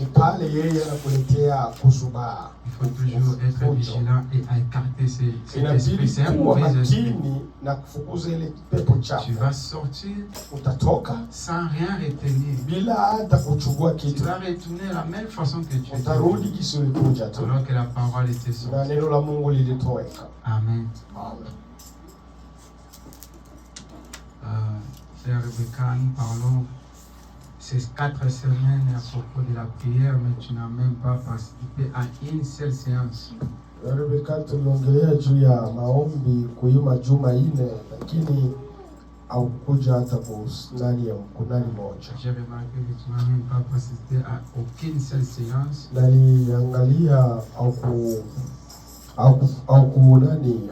Il faut toujours être vigilant et à écarter cet esprit. C'est un mauvais esprit. Tu vas sortir sans rien retenir. Tu vas retourner la même façon que tu étais. Alors que la parole était sortie. Amen. Frère Rebecca, nous parlons ces 4 semaines à propos de la prière, mais tu n'as même pas participé à une seule séance. Rebecca, tuliongelea juu ya maombi kuima juma ine, lakini haukuja hata kunani moja. J'ai remarqué que tu n'as même pas participé à aucune seule séance. Naliangalia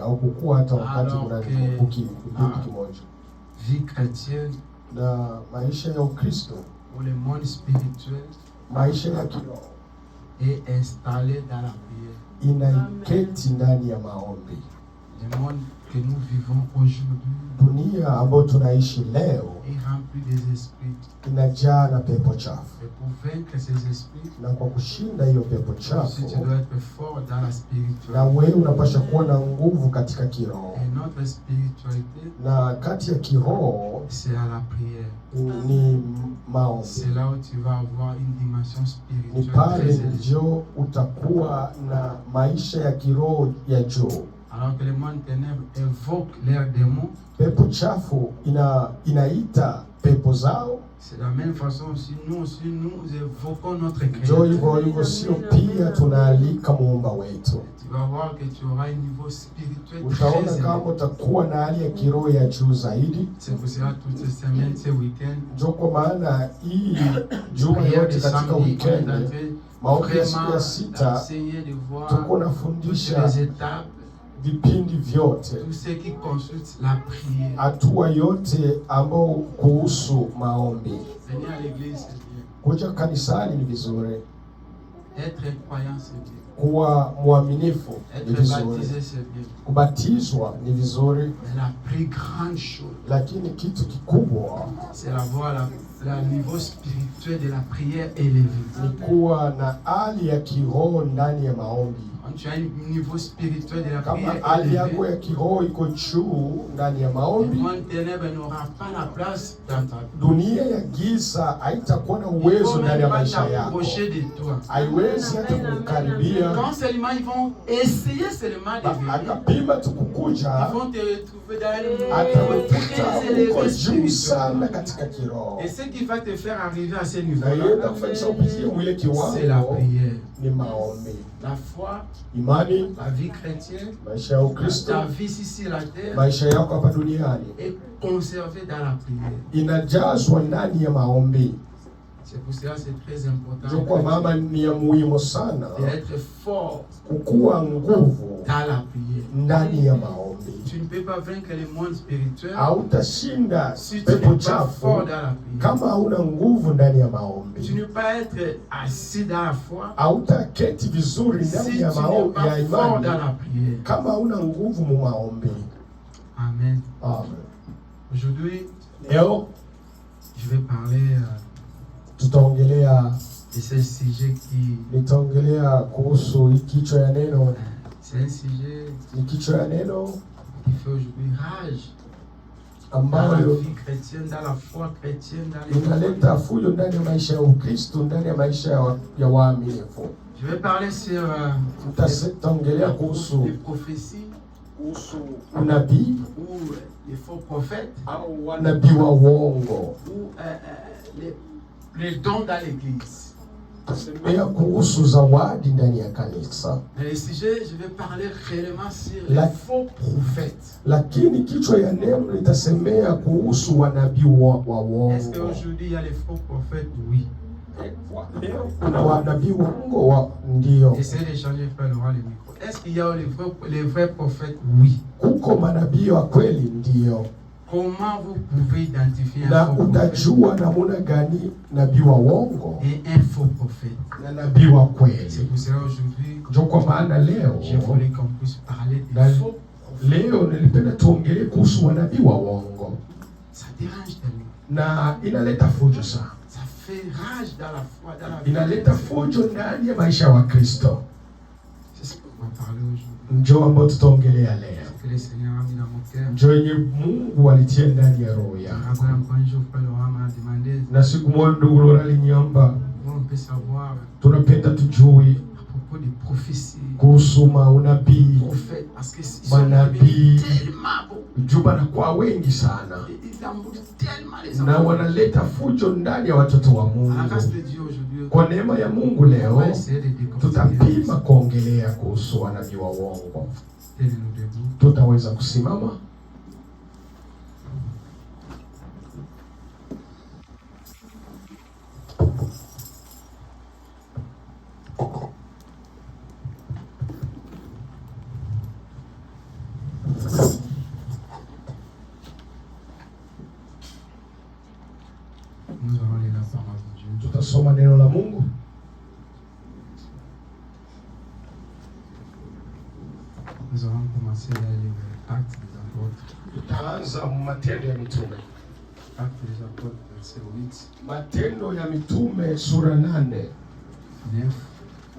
au kukua hata wakati kunani kimoja. Vie chrétienne na maisha ya Ukristo ou le monde spirituel maisha ya kiroho est installé dans la prière. Inaiketi ndani ya maombi. Le monde que nous vivons aujourd'hui, dunia ambayo tunaishi leo, est rempli des esprits. Inajaa na pepo chafu. Et pour vaincre ces esprits, na kwa kushinda hiyo pepo chafu, tu dois être fort dans la spiritualité. Na wewe unapaswa kuwa na nguvu katika kiroho. Et notre spiritualité, na kati ya kiroho, c'est à la prière. Ni maombi. C'est là où tu vas avoir une dimension spirituelle. Ni pale ndio utakuwa na maisha ya kiroho ya juu. Alors que le monde ténèbre évoque leurs démons, pepo chafu inaita pepo zao. C'est la même façon si nous évoquons notre Créateur. Hivyo sio pia tunaalika muumba wetu. Tu vas voir que tu auras un niveau spirituel très élevé. Utaona kama utakuwa na hali ya kiroho ya juu zaidi. C'est pour cela toutes ces semaines, ces week-ends. Ndio kwa maana hii juma yote katika weekend, maombi ya siku ya 6 tuko nafundisha vipindi vyote, hatua yote ambao kuhusu maombi. Kuja kanisani ni vizuri, kuwa mwaminifu ni vizuri, kubatizwa ni vizuri, lakini kitu kikubwa la niveau spirituel de la prière élevé. Ni kuwa na hali ya kiroho ndani ya maombi. Tu as un niveau spirituel de la prière kama hali yako ya kiroho iko juu ndani ya maombi, le monde ténèbre n'aura pas la place dans ta vie. Dunia ya giza haitakuwa na uwezo ndani ya maisha yako. Haiwezi hata kukaribia. Quand seulement ils vont essayer seulement de venir, akapima tukukuja, ils vont te retrouver dans le uko juu sana katika kiroho. Et ce qui va te faire arriver à ce niveau, c'est la prière. Ni maombi. La foi, imani, la vie chrétienne, maisha ya Ukristo, ta vie ici sur la terre, maisha yako hapa duniani, est conservée dans la prière. Inajazwa ndani ya maombi. C'est pour cela c'est très important. Kwa mama ni ya muhimu sana d'être fort, kukuwa nguvu dans la prière, ndani ya maombi. Tu ne peux pas vaincre le monde spirituel hautashinda si tu n'es pas fort dans la prière. Kama hauna nguvu ndani ya maombi. Tu ne peux pas être assis dans la foi hautaketi vizuri ndani ya maombi ya imani dans la prière. Kama hauna nguvu mu maombi. Amen. Amen. Aujourd'hui, leo je vais parler tutaongelea de ce sujet qui nitaongelea kuhusu kichwa ya neno. C'est un sujet ni kichwa ya neno qui fait aujourd'hui rage ambayo dans la vie chrétienne, dans la foi chrétienne, dans les inaleta fujo ndani ya maisha ya Ukristo, ndani ya maisha ya waaminifu. Je vais parler sur tutaongelea kuhusu les prophéties, kuhusu unabii ou les faux prophètes, au wanabii wa uongo, ou les dons dans l'église. Semea kuhusu zawadi ndani ya kanisa. Le sujet, je vais parler réellement sur les faux prophètes. Lakini kichwa ya neno litasemea kuhusu wanabii wa uongo. Est-ce qu'aujourd'hui il y a les faux prophètes? Oui. Kuna wanabii wa uongo ndio. Essayez de changer frère Laurent le micro. Est-ce qu'il y a les vrais prophètes? Oui. Kuko manabii wa kweli ndio. Comment vous pouvez identifier un faux prophète? Utajua namuna gani nabii wa uongo et un faux prophète? Na nabii wa kweli. C'est pour cela aujourd'hui, kwa maana leo je voulais qu'on puisse parler des faux prophètes. Leo nilipenda tuongelee kuhusu wanabii wa uongo. Ça dérange tellement. Na inaleta fujo sana. Ça fait rage dans la foi, dans la vie. Inaleta fujo ndani ya maisha wa Kristo. C'est ce qu'on va parler aujourd'hui. Njoo ambao tutaongelea leo. Que le Seigneur a mis dans mon cœur. Njoo yenye Mungu alitia ndani ya roho yangu. Na siku moja ndugu Laura aliniomba, tunapenda tujue kuhusu maunabii, manabii. Juba na kwa wengi sana na wanaleta fujo ndani ya watoto wa Mungu. Kwa neema ya Mungu leo tutapima kuongelea kuhusu wanabii wa uongo. Tutaweza kusimama. Tutasoma neno la Mungu. Nous allons commencer à lire Actes des Apôtres. Tutaanza Matendo ya Mitume. Actes des Apôtres, verset 8. Matendo ya Mitume sura 8. 9.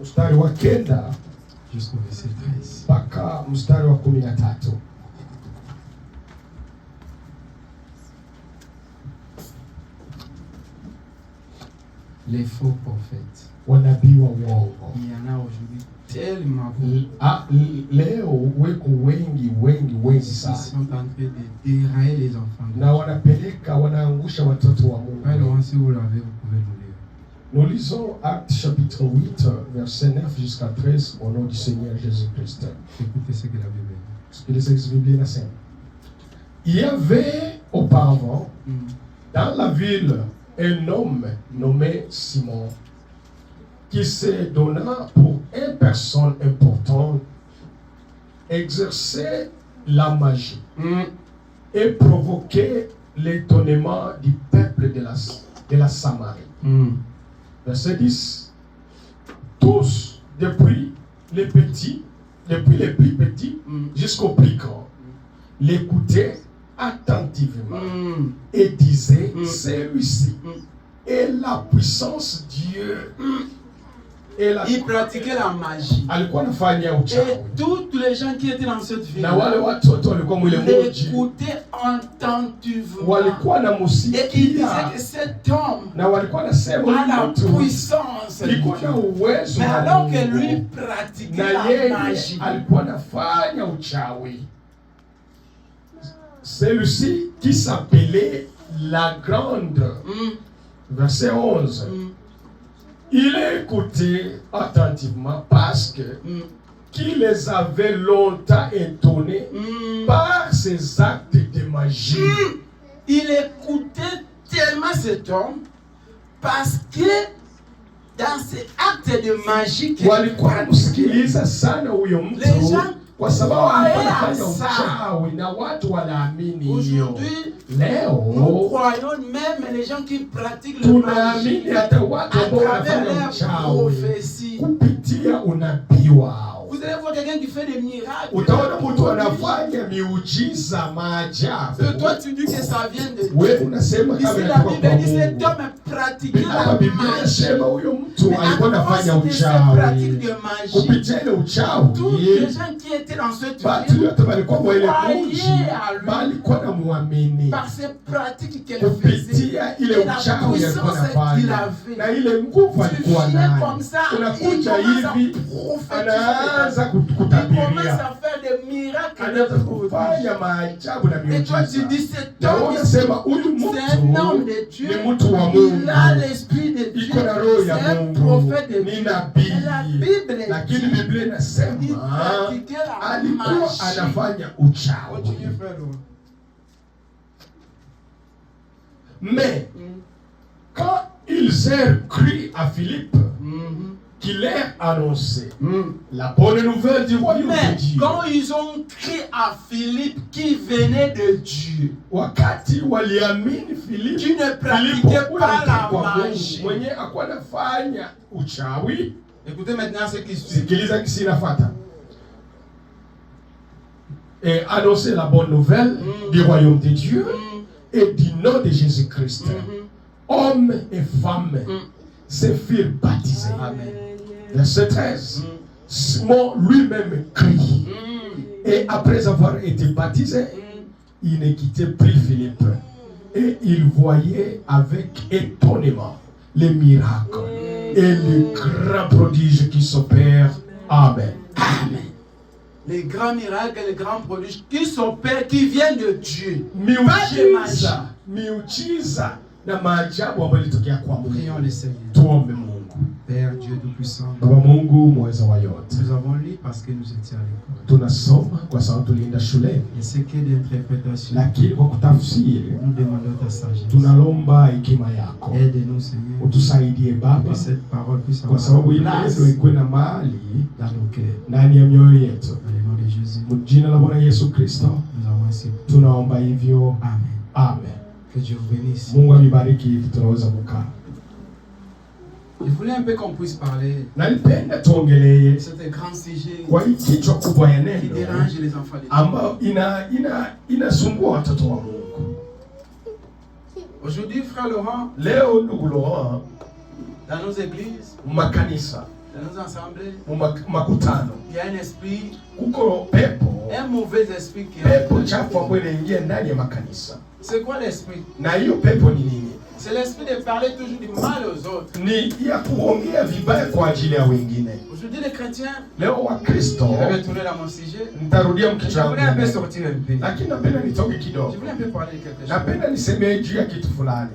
Mstari wa 9 jusqu'au verset 13. Mpaka mstari wa 13. Les faux prophètes. Wanabii wa uongo. Il y en a aujourd'hui tellement. Leo weko wengi sana. Ils sont en train de dérailler les enfants. Na wanaangusha watoto wa Mungu. Alors si vous l'avez, vous pouvez nous lire. Nous lisons Actes chapitre 8 verset 9 jusqu'à 13 au nom du Seigneur Jésus-Christ. Écoutez ce que la Bible dit. Ce que la Bible dit. Il y avait auparavant dans la ville un homme nommé Simon qui se donna pour une personne importante, exerçait la magie et provoquait l'étonnement du peuple de la Samarie. Verset 10. Tous, depuis les plus petits jusqu'aux plus grands, l'écoutaient attentivement et disaient, celui-ci est la puissance de Dieu. Il pratiquait la magie. Et tous les gens qui étaient dans cette ville l'écoutaient attentivement. Et ils disaient que cet homme a la puissance. Mais alors que lui pratiquait la magie, celui-ci qui s'appelait la grande, verset 11, il écoutait attentivement parce que qui les avait longtemps étonnés par ses actes de magie. Il écoutait tellement cet homme parce que dans ces actes de magie qu'il pratiquait, les gens kwa sababu anafanya uchawi na watu wanaamini hiyo. Leo nous croyons même les gens qui pratiquent le magie hata watu ambao wanafanya uchawi kupitia unabii wao. Vous allez voir quelqu'un qui fait des miracles. Utaona mtu anafanya miujiza maajabu. Et toi tu dis que ça vient de Dieu. Wewe unasema kama la Bible dit cet homme pratiquait la magie. Inasema huyo mtu alikuwa anafanya uchawi. Kupitia ile uchawi. Tous les gens qui étaient dans cette ville walikuwa ile mji walikuwa na muamini. Par ces pratiques qu'elle faisait. Kupitia ile uchawi alikuwa anafanya. Na ile nguvu alikuwa nayo. Unakuja hivi anaanza kutabiria. Anaanza kufanya maajabu na miujiza. Unasema huyu mtu ni mtu wa Mungu. Iko na roho ya Mungu. Ni nabii. Lakini Biblia inasema alikuwa anafanya uchawi. Mais quand ils eurent cru à Philippe, qui leur annonçait la bonne nouvelle du royaume de Dieu. Quand ils ont crié à Philippe qui venait de Dieu, wakati waliamini Philippe qui ne pratiquait pas la magie, mwenye akuwa anafanya uchawi. Écoutez maintenant ce qui suit. Sikiliza kisinafuata. Et annoncer la bonne nouvelle du royaume de Dieu et du nom de Jésus-Christ. hommes et femmes se firent baptiser. Amen. Verset 13. Simon lui-même crie. Et après avoir été baptisé, il ne quittait plus Philippe. Et il voyait avec étonnement les miracles et les grands prodiges qui s'opèrent. Amen. Amen. Les grands miracles et les grands prodiges qui s'opèrent, qui viennent de Dieu. Miujiza na maajabu ambayo ilitokea kwa Mungu. Prions le Seigneur. Tuombe Mungu. Père Dieu Tout-Puissant. Baba Mungu mweza wa yote. Nous avons lu parce que nous étions à l'école. Tunasoma kwa sababu tulienda shuleni. Et ce qui est d'interprétation. Lakini kwa kutafsiri, nous demandons ta sagesse. Tunalomba hekima yako. Aide-nous Seigneur. Utusaidie Baba. Que cette parole puisse kwa sababu ile neno ikuwe na mahali dans nos cœurs. Ndani ya mioyo yetu. Dans le nom de Jésus. Mjina la Bwana Yesu Kristo. Nous avons ainsi. Tunaomba hivyo. Amen. Amen. Que Dieu vous bénisse. Mungu amibariki hivi tunaweza kukaa. Je voulais un peu qu'on puisse parler. Nalipenda tuongelee c'est un grand sujet kwa kichwa kubwa ya neno qui dérange les enfants de Dieu. Ambao inasumbua watoto wa Mungu. Aujourd'hui frère Laurent, leo ndugu Laurent, dans nos églises, makanisa, dans nos assemblées, makutano, il y a un esprit, kuko pepo, un mauvais esprit qui pepo chafu ambayo inaingia ndani ya makanisa. C'est quoi l'esprit? Na hiyo pepo ni nini? C'est l'esprit de parler toujours du mal aux autres. Ni ya kuongea vibaya kwa ajili ya wengine. Aujourd'hui les chrétiens, leo wa Kristo, je vais retourner dans mon sujet. Nitarudia mkichwa wangu. Je voulais un peu sortir un peu. Lakini napenda nitoke kidogo. Je voulais un peu parler de quelque chose. Napenda niseme juu ya kitu fulani.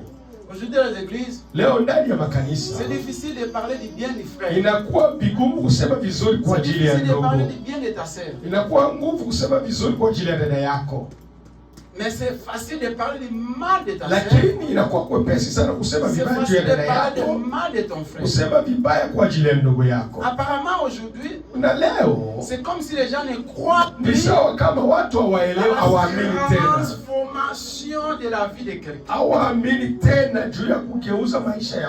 Aujourd'hui dans les églises, leo ndani ya makanisa, c'est difficile de parler du bien du frère. Inakuwa vigumu kusema vizuri kwa ajili ya ndugu. C'est difficile de parler du bien de ta sœur. Inakuwa nguvu kusema vizuri kwa ajili ya dada yako. Mais c'est facile de parler du mal de ta sœur. Lakini inakuwa kwepesi sana kusema vibaya juu ya dada yako. C'est facile de parler du mal de ton frère. Kusema vibaya kwa ajili ya ndugu yako. Apparemment aujourd'hui, na leo, c'est comme si les gens ne croient plus. Ni sawa kama watu hawaelewi, hawaamini tena. Transformation de la vie de quelqu'un. Hawaamini tena juu ya kugeuza maisha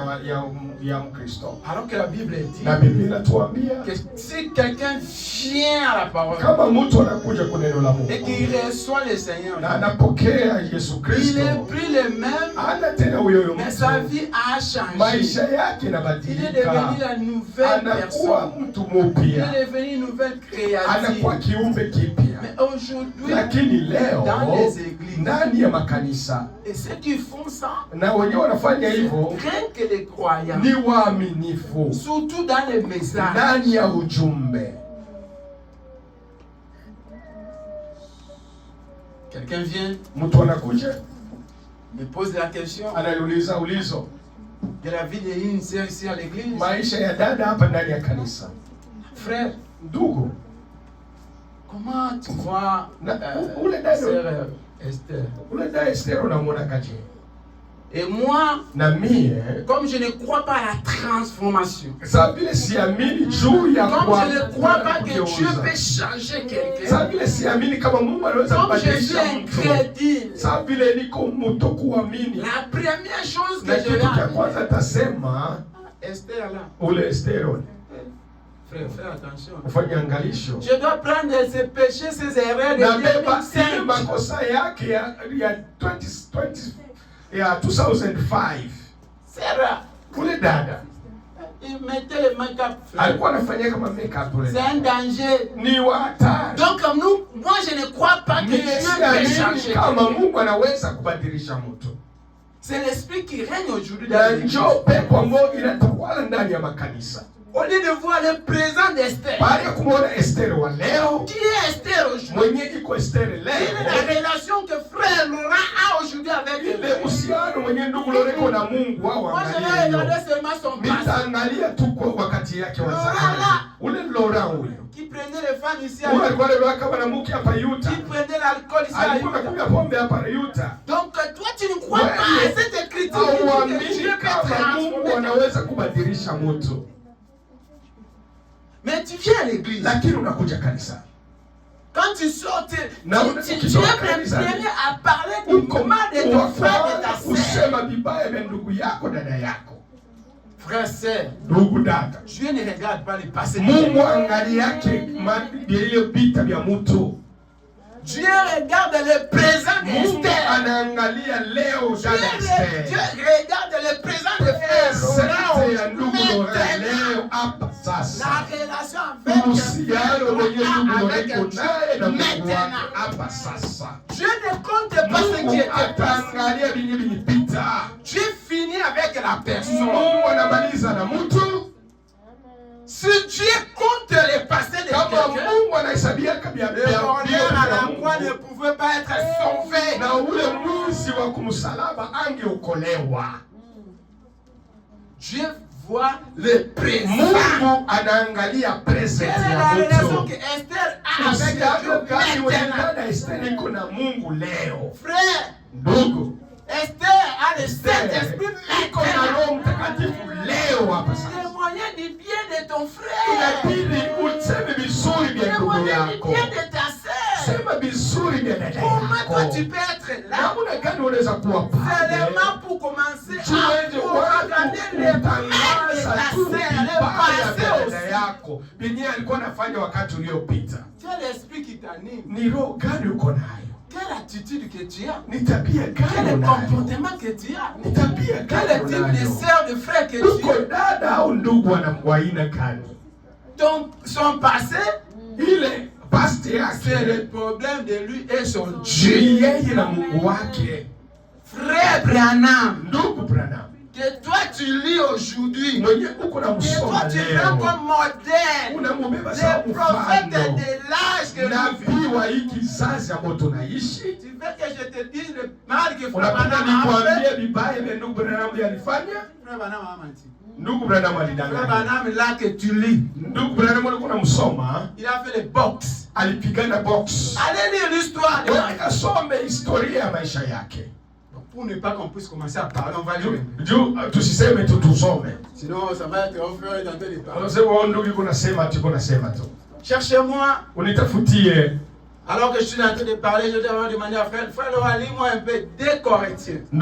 ya Mkristo. Alors que la Bible dit, na Biblia inatuambia que si quelqu'un vient à la parole, kama mtu anakuja kwa neno la Mungu, et qu'il reçoit le Seigneur, na anapokea Yesu Kristo, il est plus le même, ana tena huyo mais sa vie a changé. Maisha yake yanabadilika. Il est devenu la nouvelle personne. Mtu mpya. Il est devenu une nouvelle créature. Anakuwa kiumbe kipya. Mais aujourd'hui, lakini leo dans les églises, ndani ya makanisa, et ceux qui font ça, na wenyewe wanafanya hivyo, rien que les croyants, ni waaminifu, surtout dans les messages, ndani ya ujumbe. Quelqu'un vient, mtu anakuja, me pose la question, anauliza ulizo de la vie d'une sœur ici à l'église. Maisha ya dada hapa ndani ya kanisa. Frère, ndugu, comment tu vois sœur Esther? Ule dada Esther unamwona kaje? Et moi, comme je ne crois pas à la transformation, comme je ne crois pas que Dieu peut changer quelqu'un, comme je suis incrédule, la première chose que je vais dire, Esther là, Frère, attention. Je dois prendre ses péchés, ses erreurs de 2005. Sarah. Kule dada. Il mettait le make-up. Alikuwa anafanyia kama make-up. C'est un danger. Ni hatari. Donc moi je ne crois pas que Dieu peut changer. Kama Mungu anaweza kubadilisha mtu. C'est l'esprit qui règne aujourd'hui dans les églises. Pepo ambao inatawala ndani ya makanisa. Au lieu de voir le présent d'Esther, qui est Esther aujourd'hui, quelle est la relation que frère Laurent a aujourd'hui avec Dieu? Moi je vais regarder seulement son passé. Laurent qui prenait les femmes ici à Utah, qui prenait l'alcool ici à Utah. Donc toi tu ne crois pas à cette écriture que Dieu peut transformer. Mais tu viens à l'église. Quand tu sors, tu es le premier à parler du mal de ton frère et ta sœur. Frère, sœur, Dieu ne regarde pas le passé. Dieu regarde le présent d'Esther. Dieu regarde le le présent de frère Laurent, la relation avec maintenant. Dieu ne compte pas ce qui était passé. Dieu finit avec la personne. Si Dieu compte les passés de quelqu'un, le voleur à la croix ne pouvait pas être sauvé. Dieu voit le présent. Quelle est la relation que Esther a avec Dieu maintenant? Frère, Esther a le Saint-Esprit maintenant. Témoigner du bien de ton frère. Témoigner du bien de ta sœur. Comment toi tu peux être là? Seulement pour commencer à regarder les biens de ta sœur, le passé aussi. Quel esprit qui t'anime? Quelle attitude que tu as? Quel comportement que tu as? Quel type de sœur, de frère que tu as? Son passé, c'est le problème de lui et son Dieu. Frère Branham, que toi tu lis aujourd'hui, que toi tu prends comme modèle les prophètes de l'âge que nous vivons. Tu veux que je te dise le mal que Frère Branham a fait? Frère Branham a menti. Frère Branham là que tu lis, il a fait les box. Allez lire l'histoire. Pour ne pas qu'on puisse commencer à parler, on va lire. Sinon, ça va être au fur et à mesure des paroles. Cherchez-moi. Alors que je suis en train de parler, je dois demander à frère Laurent, lis-moi un peu des Corinthiens. Ça,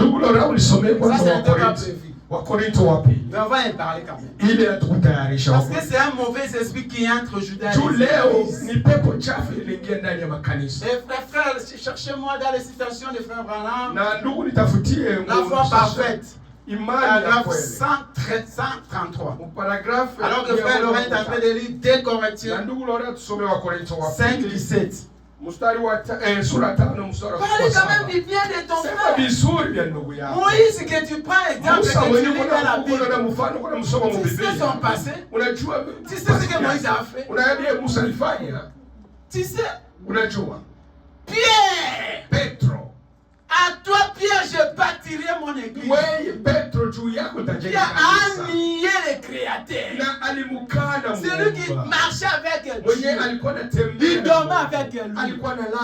c'est un peu pas prévu. Mais on va en parler quand même. Parce que c'est un mauvais esprit qui entre Judas. Et frère, cherchez-moi dans les citations de frère Branham la foi parfaite. Paragraphe 133. Alors que frère Laurent est en train de lire 2 Corinthiens 5:17. Parlez quand même du bien de ton frère. Moïse, que tu prends exemple, que tu lis dans la Bible. Tu sais son passé. Tu sais ce que Moïse a fait. Tu sais. Pierre. À toi, Pierre, je bâtirai mon église. Pierre a nié le Créateur. C'est lui qui marchait avec Dieu. Il dormait avec lui.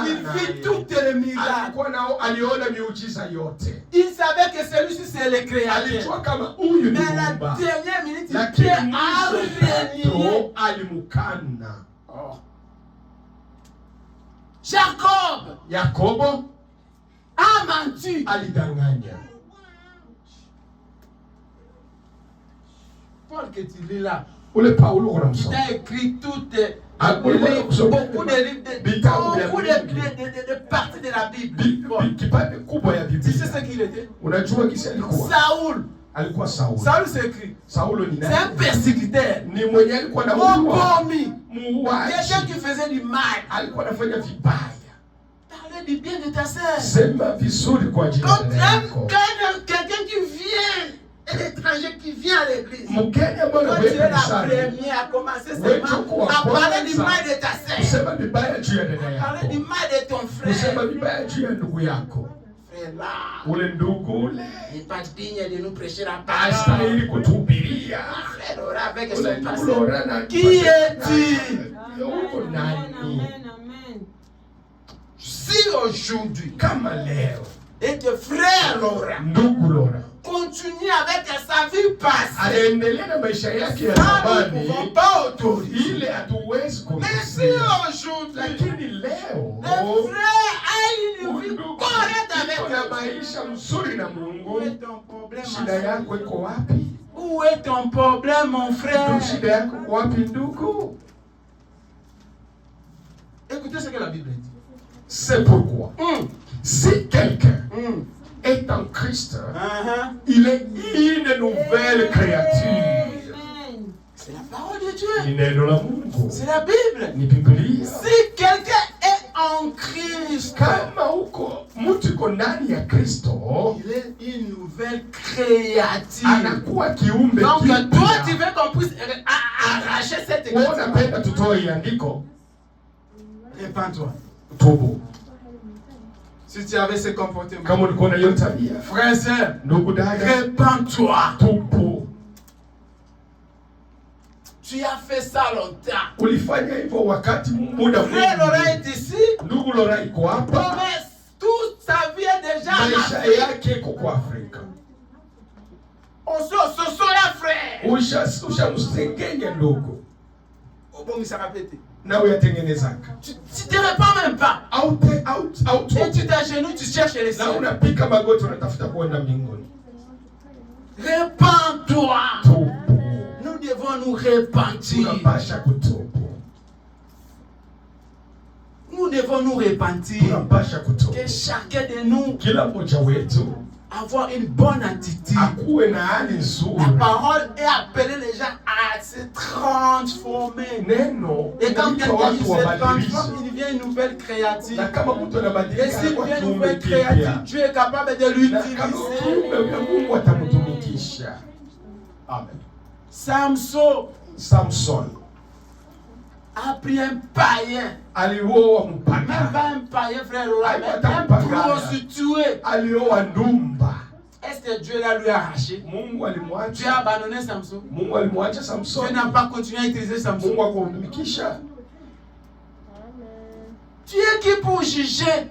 Il vit toutes les miracles. Il savait que celui-ci c'est le Créateur. Mais la dernière minute, Pierre a renié. Jacob a menti. Paul que tu lis là, il t'a écrit beaucoup de parties de la Bible. Tu sais ce qu'il était? Saoul s'écrit. C'est un persécuteur. Quelqu'un qui faisait du mal. Parlez du bien de ta sœur. Quand quelqu'un qui vient, un étranger qui vient à l'église, quand tu es la première à commencer seulement à parler du mal de ta sœur, à parler du mal de ton frère. Frère là, n'est pas digne de nous prêcher la parole. Frère Laurent avec son passé. Qui es-tu? Si aujourd'hui, et que frère Laurent continue avec sa vie passée, nous ne pouvons pas autoriser. Mais si aujourd'hui, le frère a une vie correcte avec Dieu, où est ton problème? Où est ton problème, mon frère? Écoutez ce que la Bible dit. C'est pourquoi, si quelqu'un est en Christ, il est une nouvelle créature. C'est la parole de Dieu. C'est la Bible. Si quelqu'un est en Christ, il est une nouvelle créature. Donc toi, tu veux qu'on puisse arracher cette écriture. Répands-toi. Si tu avais ce comportement, frère et sœur, répands-toi. Tu as fait ça longtemps. Frère Laurent est ici. Mais toute sa vie est déjà en Afrique. On se soya frère. Bon, il s'est répété. Tu ne te répands même pas. Et tu t'agenouilles, tu cherches les cieux. Répands-toi. Nous devons nous repentir. Nous devons nous repentir. Que chacun de nous avoir une bonne attitude. La parole est appelée les gens à se transformer. Et quand quelqu'un se transforme, il devient une nouvelle créature. Et s'il devient une nouvelle créature, Dieu est capable de l'utiliser. Amen. Samson a pris un païen. Même pas un païen, frère Laurent, mais un prostitué. Est-ce que Dieu l'a lui arraché? Dieu a abandonné Samson. Dieu n'a pas continué à utiliser Samson. Tu es qui pour juger?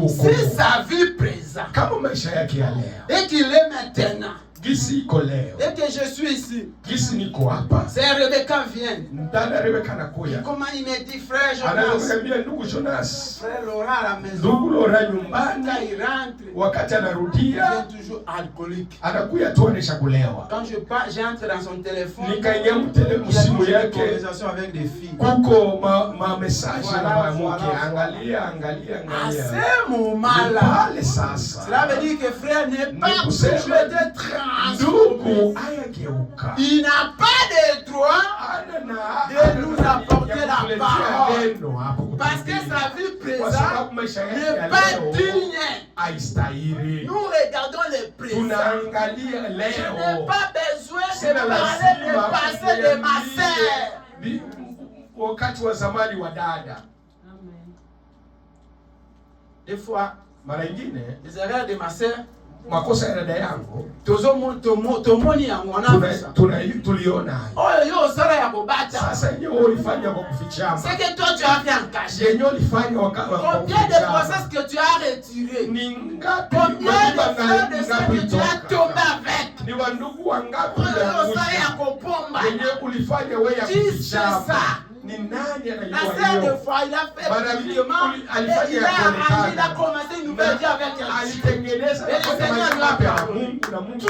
Si sa vie présente et qu'il est maintenant, et que je suis ici, c'est Rebecca vient. Comment il me dit, frère Jonas? Frère Laurent à la maison. Quand il rentre, il est toujours alcoolique. Quand j'entre dans son téléphone, il a toujours une conversation avec des filles. À ce moment-là, cela veut dire que frère n'est pas toujours de il n'a pas de droit de nous apporter la parole. Parce que sa vie présente n'est pas digne. Nous regardons le présent. Je n'ai pas besoin de parler du passé de ma sœur. Des fois, les erreurs de ma sœur, makosa ya dada yangu tomoni yangu wanafanya tuliona yo sara ya kubata. Sasa yenyewe ulifanya kwa kufichama. C'est que toi tu as fait en cachet. Yenyewe ulifanya wakati combien de process que tu as retiré? Ni ngapi combien de frères de sœurs que tu as tombé avec? Ni wandugu wangapi yo sara ya kupomba yenyewe ulifanya wewe ya kufichama? Ni nani anajua hiyo? Il a commencé une nouvelle vie avec elle. Alitengeneza na Mungu na Mungu.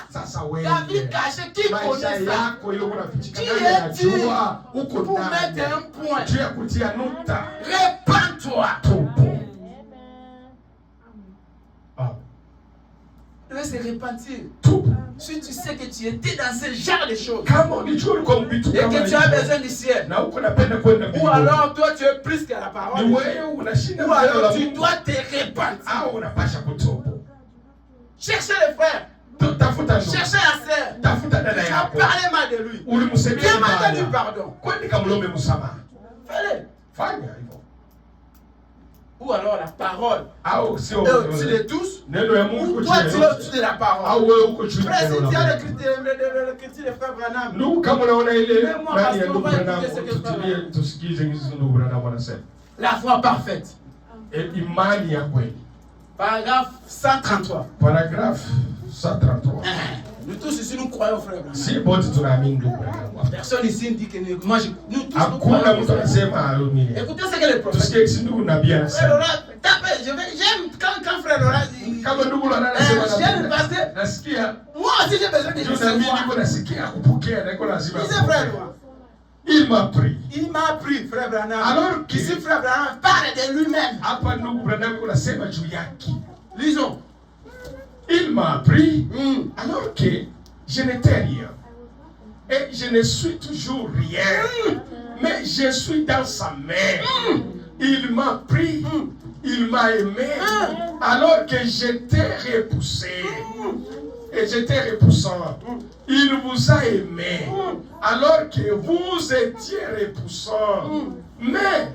Sasa wewe David caché qui connaît ça? Yako ile unafichika nani anajua uko pour mettre un point. Tu as kutia nukta. Répands-toi. Il va se repentir. Si tu sais que tu étais dans ce genre de choses et que tu as besoin du ciel, ou alors toi tu es plus que la parole, ou alors tu dois te repentir. Cherchez le frère, cherchez la sœur, tu as parlé mal de lui, demandez-lui pardon. Fais-le. Ou alors la parole est au-dessus de tous, ou toi tu es au-dessus de la parole. Frère, si tu as le critique de frère Branham, la foi parfaite. Paragraphe 133. Nous tous ici nous croyons frère Branham. Personne ici ne dit que nous tous nous croyons. Écoutez ce que le prophète dit. Frère Laurent, j'aime quand frère Laurent dit. J'aime parce que moi aussi j'ai besoin de recevoir. Disez frère Laurent. Il m'a pris, frère Branham. Alors ici frère Branham parle de lui-même. Lisons. Il m'a appris alors que je n'étais rien. Et je ne suis toujours rien. Mais je suis dans sa main. Il m'a pris. Il m'a aimé. Alors que j'étais repoussé. Et j'étais repoussant. Il vous a aimé. Alors que vous étiez repoussant. Mais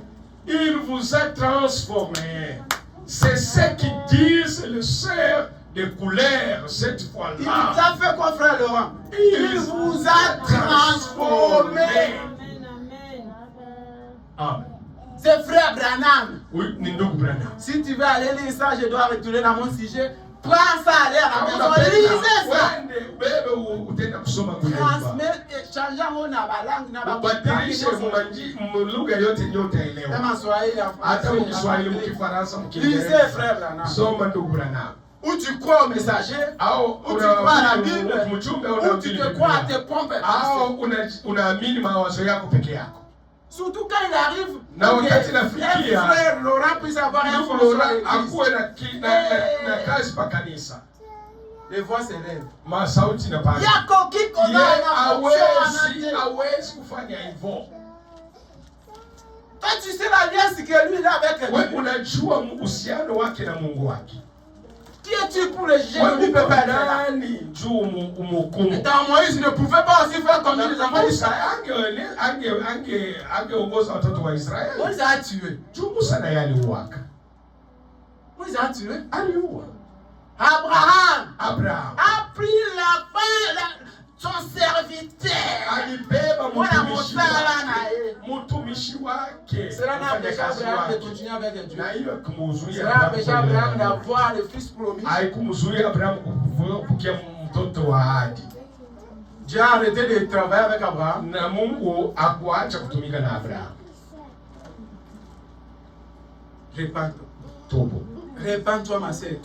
il vous a transformé. C'est ce qu'ils disent les sœurs de couleur cette fois-là. Il vous a fait quoi, frère Laurent? Il vous a transformé. Amen. C'est frère Branham. Oui, Nindou Branham. Si tu veux aller lire ça, je dois retourner dans mon sujet. Prends ça, allez à la maison, lisez ça. Transmettre et changer mon langue. Lisez, frère Branham. Ou tu crois au messager, ou tu crois à la Bible, ou tu te crois à tes pompes. Surtout quand il arrive, frère Laurent puisse avoir un fonction les voix s'élèvent. Il y a coquille qu'on a Toi tu sais l'alliance que lui il a avec lui. Qui es-tu pour le juger? Ne peut pas être dans Moïse ne pouvait pas aussi faire comme les enfants d'Israël. Moïse a tué. Moïse a tué. Abraham a pris la fin son serviteur. Cela n'a empêché Abraham de continuer avec Dieu. Cela n'a empêché Abraham d'avoir le fils promis. Dieu a arrêté de travailler avec Abraham. Répands-toi, ma sœur.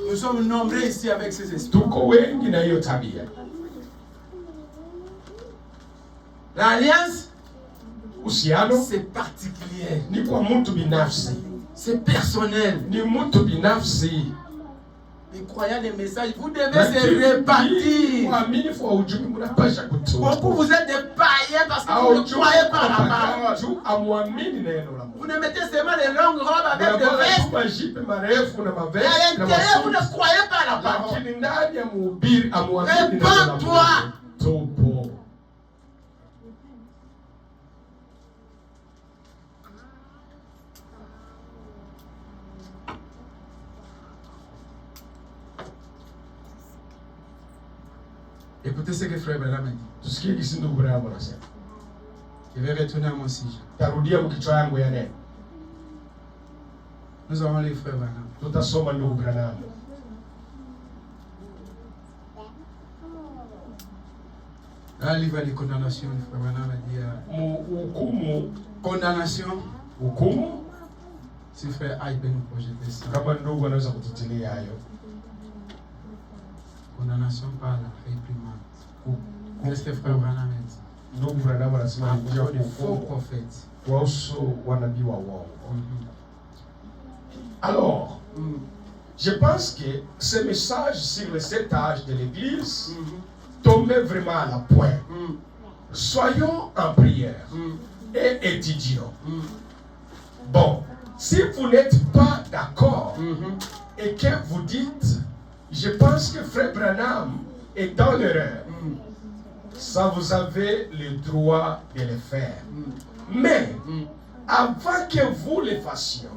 Nous sommes nombreux ici avec ces esprits. L'alliance, c'est particulier. C'est personnel. Les croyants des messages, vous devez se répartir. Beaucoup vous êtes des païens parce que vous ne croyez pas à la parole. Vous ne mettez seulement les longues robes avec des vestes. Et à l'intérieur, vous ne croyez pas à la parole. Répands-toi. Écoutez ce que frère Branham a dit. Je vais retourner à mon sujet. Nous avons les frères Branham. Là, il livre les condamnations, le frère Branham a dit condamnation. Si frère Aïe peut nous projeter ça. Condamnation par la réprimande. Qu'est-ce que frère Branham a dit? De faux prophètes. Alors, je pense que ce message sur le 7 âges de l'Église tombait vraiment à la pointe. Soyons en prière et étudions. Bon, si vous n'êtes pas d'accord et que vous dites, je pense que frère Branham est dans l'erreur, ça vous avez le droit de le faire. Mais, avant que vous le fassions,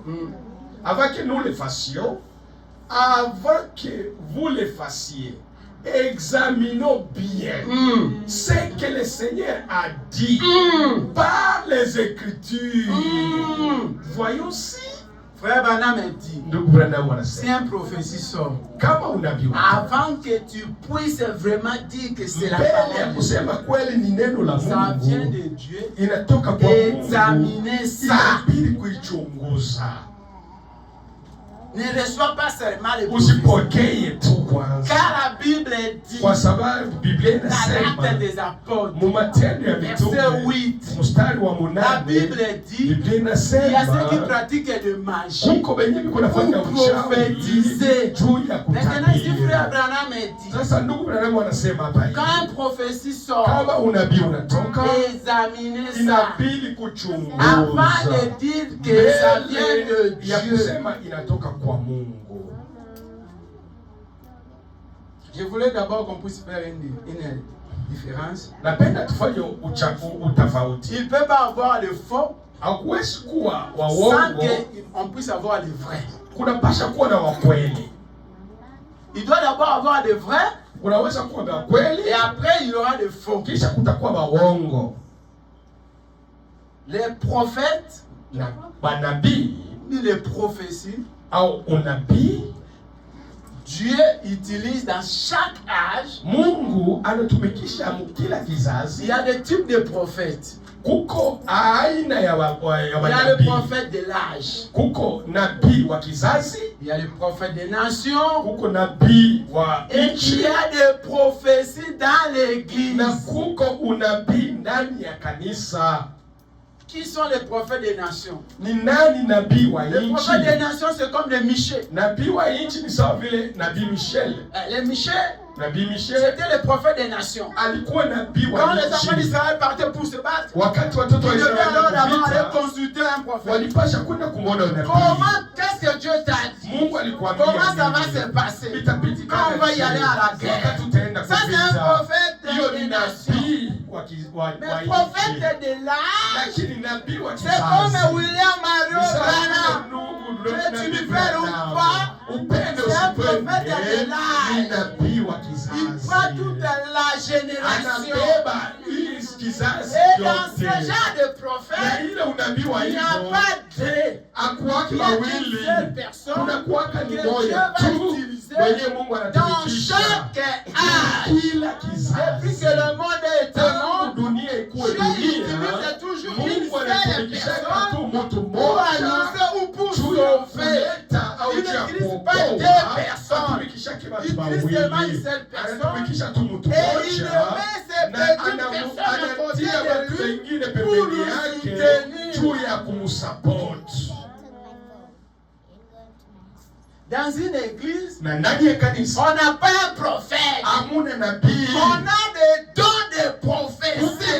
avant que nous le fassions, avant que vous le fassiez, examinons bien ce que le Seigneur a dit par les Écritures. Voyons si Frère Branham a dit, si un prophétie sort, avant que tu puisses vraiment dire que c'est la parole, ça vient de Dieu, examiner ça. ne reçois pas seulement les usipokee tu kwanza, car la Bible dit kwa sababu Biblia dans inasema l'Acte des Apôtres, mu Matendo ya verset Mitume 8, mstari wa la 8, Bible dit Biblia il y a ceux qui inasema pratiquent de magie. huko benye biko nafanya uchawi juu ya Maintenant, ici, kutabiri. frère Branham dit, Sasa ndugu Branham anasema hapa hivi, quand une prophétie sort, kama unabii unatoka, examinez ça inabidi avant kuchunguza de dire que ça vient de ya Dieu. kusema inatoka kwa Mungu. Je voulais d'abord qu'on puisse faire une différence. Napenda tufanye utafauti. Il ne peut pas avoir le faux Hakuwezi kuwa wa sans uongo, qu'on puisse avoir le vrai. kunapasha kuwa na wakweli. Il doit d'abord avoir le vrai Kunaweza kuwa na kweli et après il y aura le faux. kisha kutakuwa waongo. Les prophètes, Na manabii les prophéties, au unabii, Dieu utilise dans chaque âge. Mungu anatumikisha kila kizazi. Il y a des types de prophètes. Kuko aina ya Il y a le manabii. prophète de l'âge. Kuko nabii wa kizazi, Il y a le prophète des nations. kuko nabii wa Et il nchi, y a des prophéties dans l'église. na kuko unabii ndani ya kanisa. Qui sont les prophètes des nations? Ni nani nabii wa Les prophètes des nchi? nations, c'est comme les Michel. Nabii wa nchi ni sawa vile nabii Michel. Les Michel, Nabii Michel c'était les prophètes des nations. alikuwa nabii Quand wa les enfants nchi. d'Israël partaient pour se battre, Wakati watoto wa ils devaient alors Israeli d'abord aller kupita, consulter un prophète. walipasha kwenda kumwona nabii. Comment, qu'est-ce que Dieu t'a dit? Mungu alikuambia Comment ça va nini? se passer? Itapitika Quand on va y aller à la guerre. wakati utaenda Ça, c'est un kupita. prophète Hiyo des ni nations. nabii wa Mais nchi. prophète de l'âge, Lakini nabii wa c'est comme kizazi. William Mario Ni sawa Branham. vile ndugu Que tu nabii le fais ou Branham. pas, Upende c'est un usipende, prophète de l'âge. ni nabii wa Il kizazi. prend toute la génération. Anabeba hii kizazi Et dans ce yote. genre de Na prophète, ile unabii wa il n'y a hivyo pas deux. akuwaki Il y a une wawili, seule personne unakuwaka que ni Dieu moja va tu utiliser mwenye Mungu dans anatumikisha chaque âge. kila Depuis kizazi. que le monde est Tangu monde, dunia ikuwe Dieu utilise dunia, toujours une Mungu seule anatumikisha tu personne mtu pour mmoja annoncer ou pour juu ya sauver. kuleta au Il juu ya n'utilise pas kuokoa. deux personnes. Atumikishake watu Il utilise seulement une wawili, seule personne. anatumikisha tu mtu Et il mmoja met ces na petites personnes à côté anatia de watu lui wengine pour pembeni le yake soutenir. juu ya kumsupport. Dans une église, Na ndani ya kanisa on n'a pas un prophète. hamuna nabii. On a des dons de prophétie.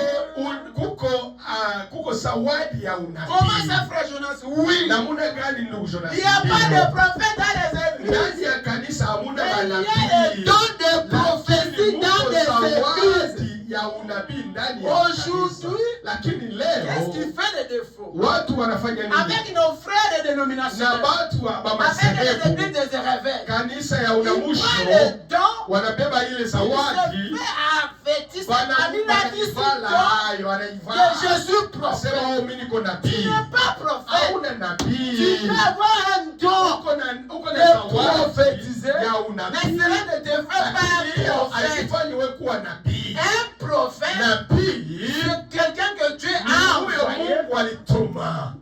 Kuko zawadi ya Comment ça, unabii. frère Jonas? Oui. Namuna gani ndugu Jonas? Il n'y a pas de prophète dans les églises. Ndani ya kanisa hamuna Mais il y a manabii. des dons de prophétie dans les églises. Zawadi ya unabii ndani ya kanisa. Aujourd'hui, Lakini qu'est-ce qui leo fait les défauts? watu wanafanya nini? Avec nos frères des dénominations, Na watu wa mama avec les sehebu églises des réveils, kanisa ya ils unamusho prennent les dons, wanabeba ile ils se zawadi fait avertir. Il a dit wanaivala hayo, que wanaivala Jésus prophète. nasema oh, mimi niko Tu nabii. n'es pas prophète. Hauna Tu nabii. peux avoir un don. Uko de na zawadi prophétiser, ya mais unabii. cela ne te fait pas Lakini hiyo un prophète. haifanyi wewe kuwa nabii. Un prophète, Nabii c'est quelqu'un que Dieu ni a huyo envoyé Mungu alituma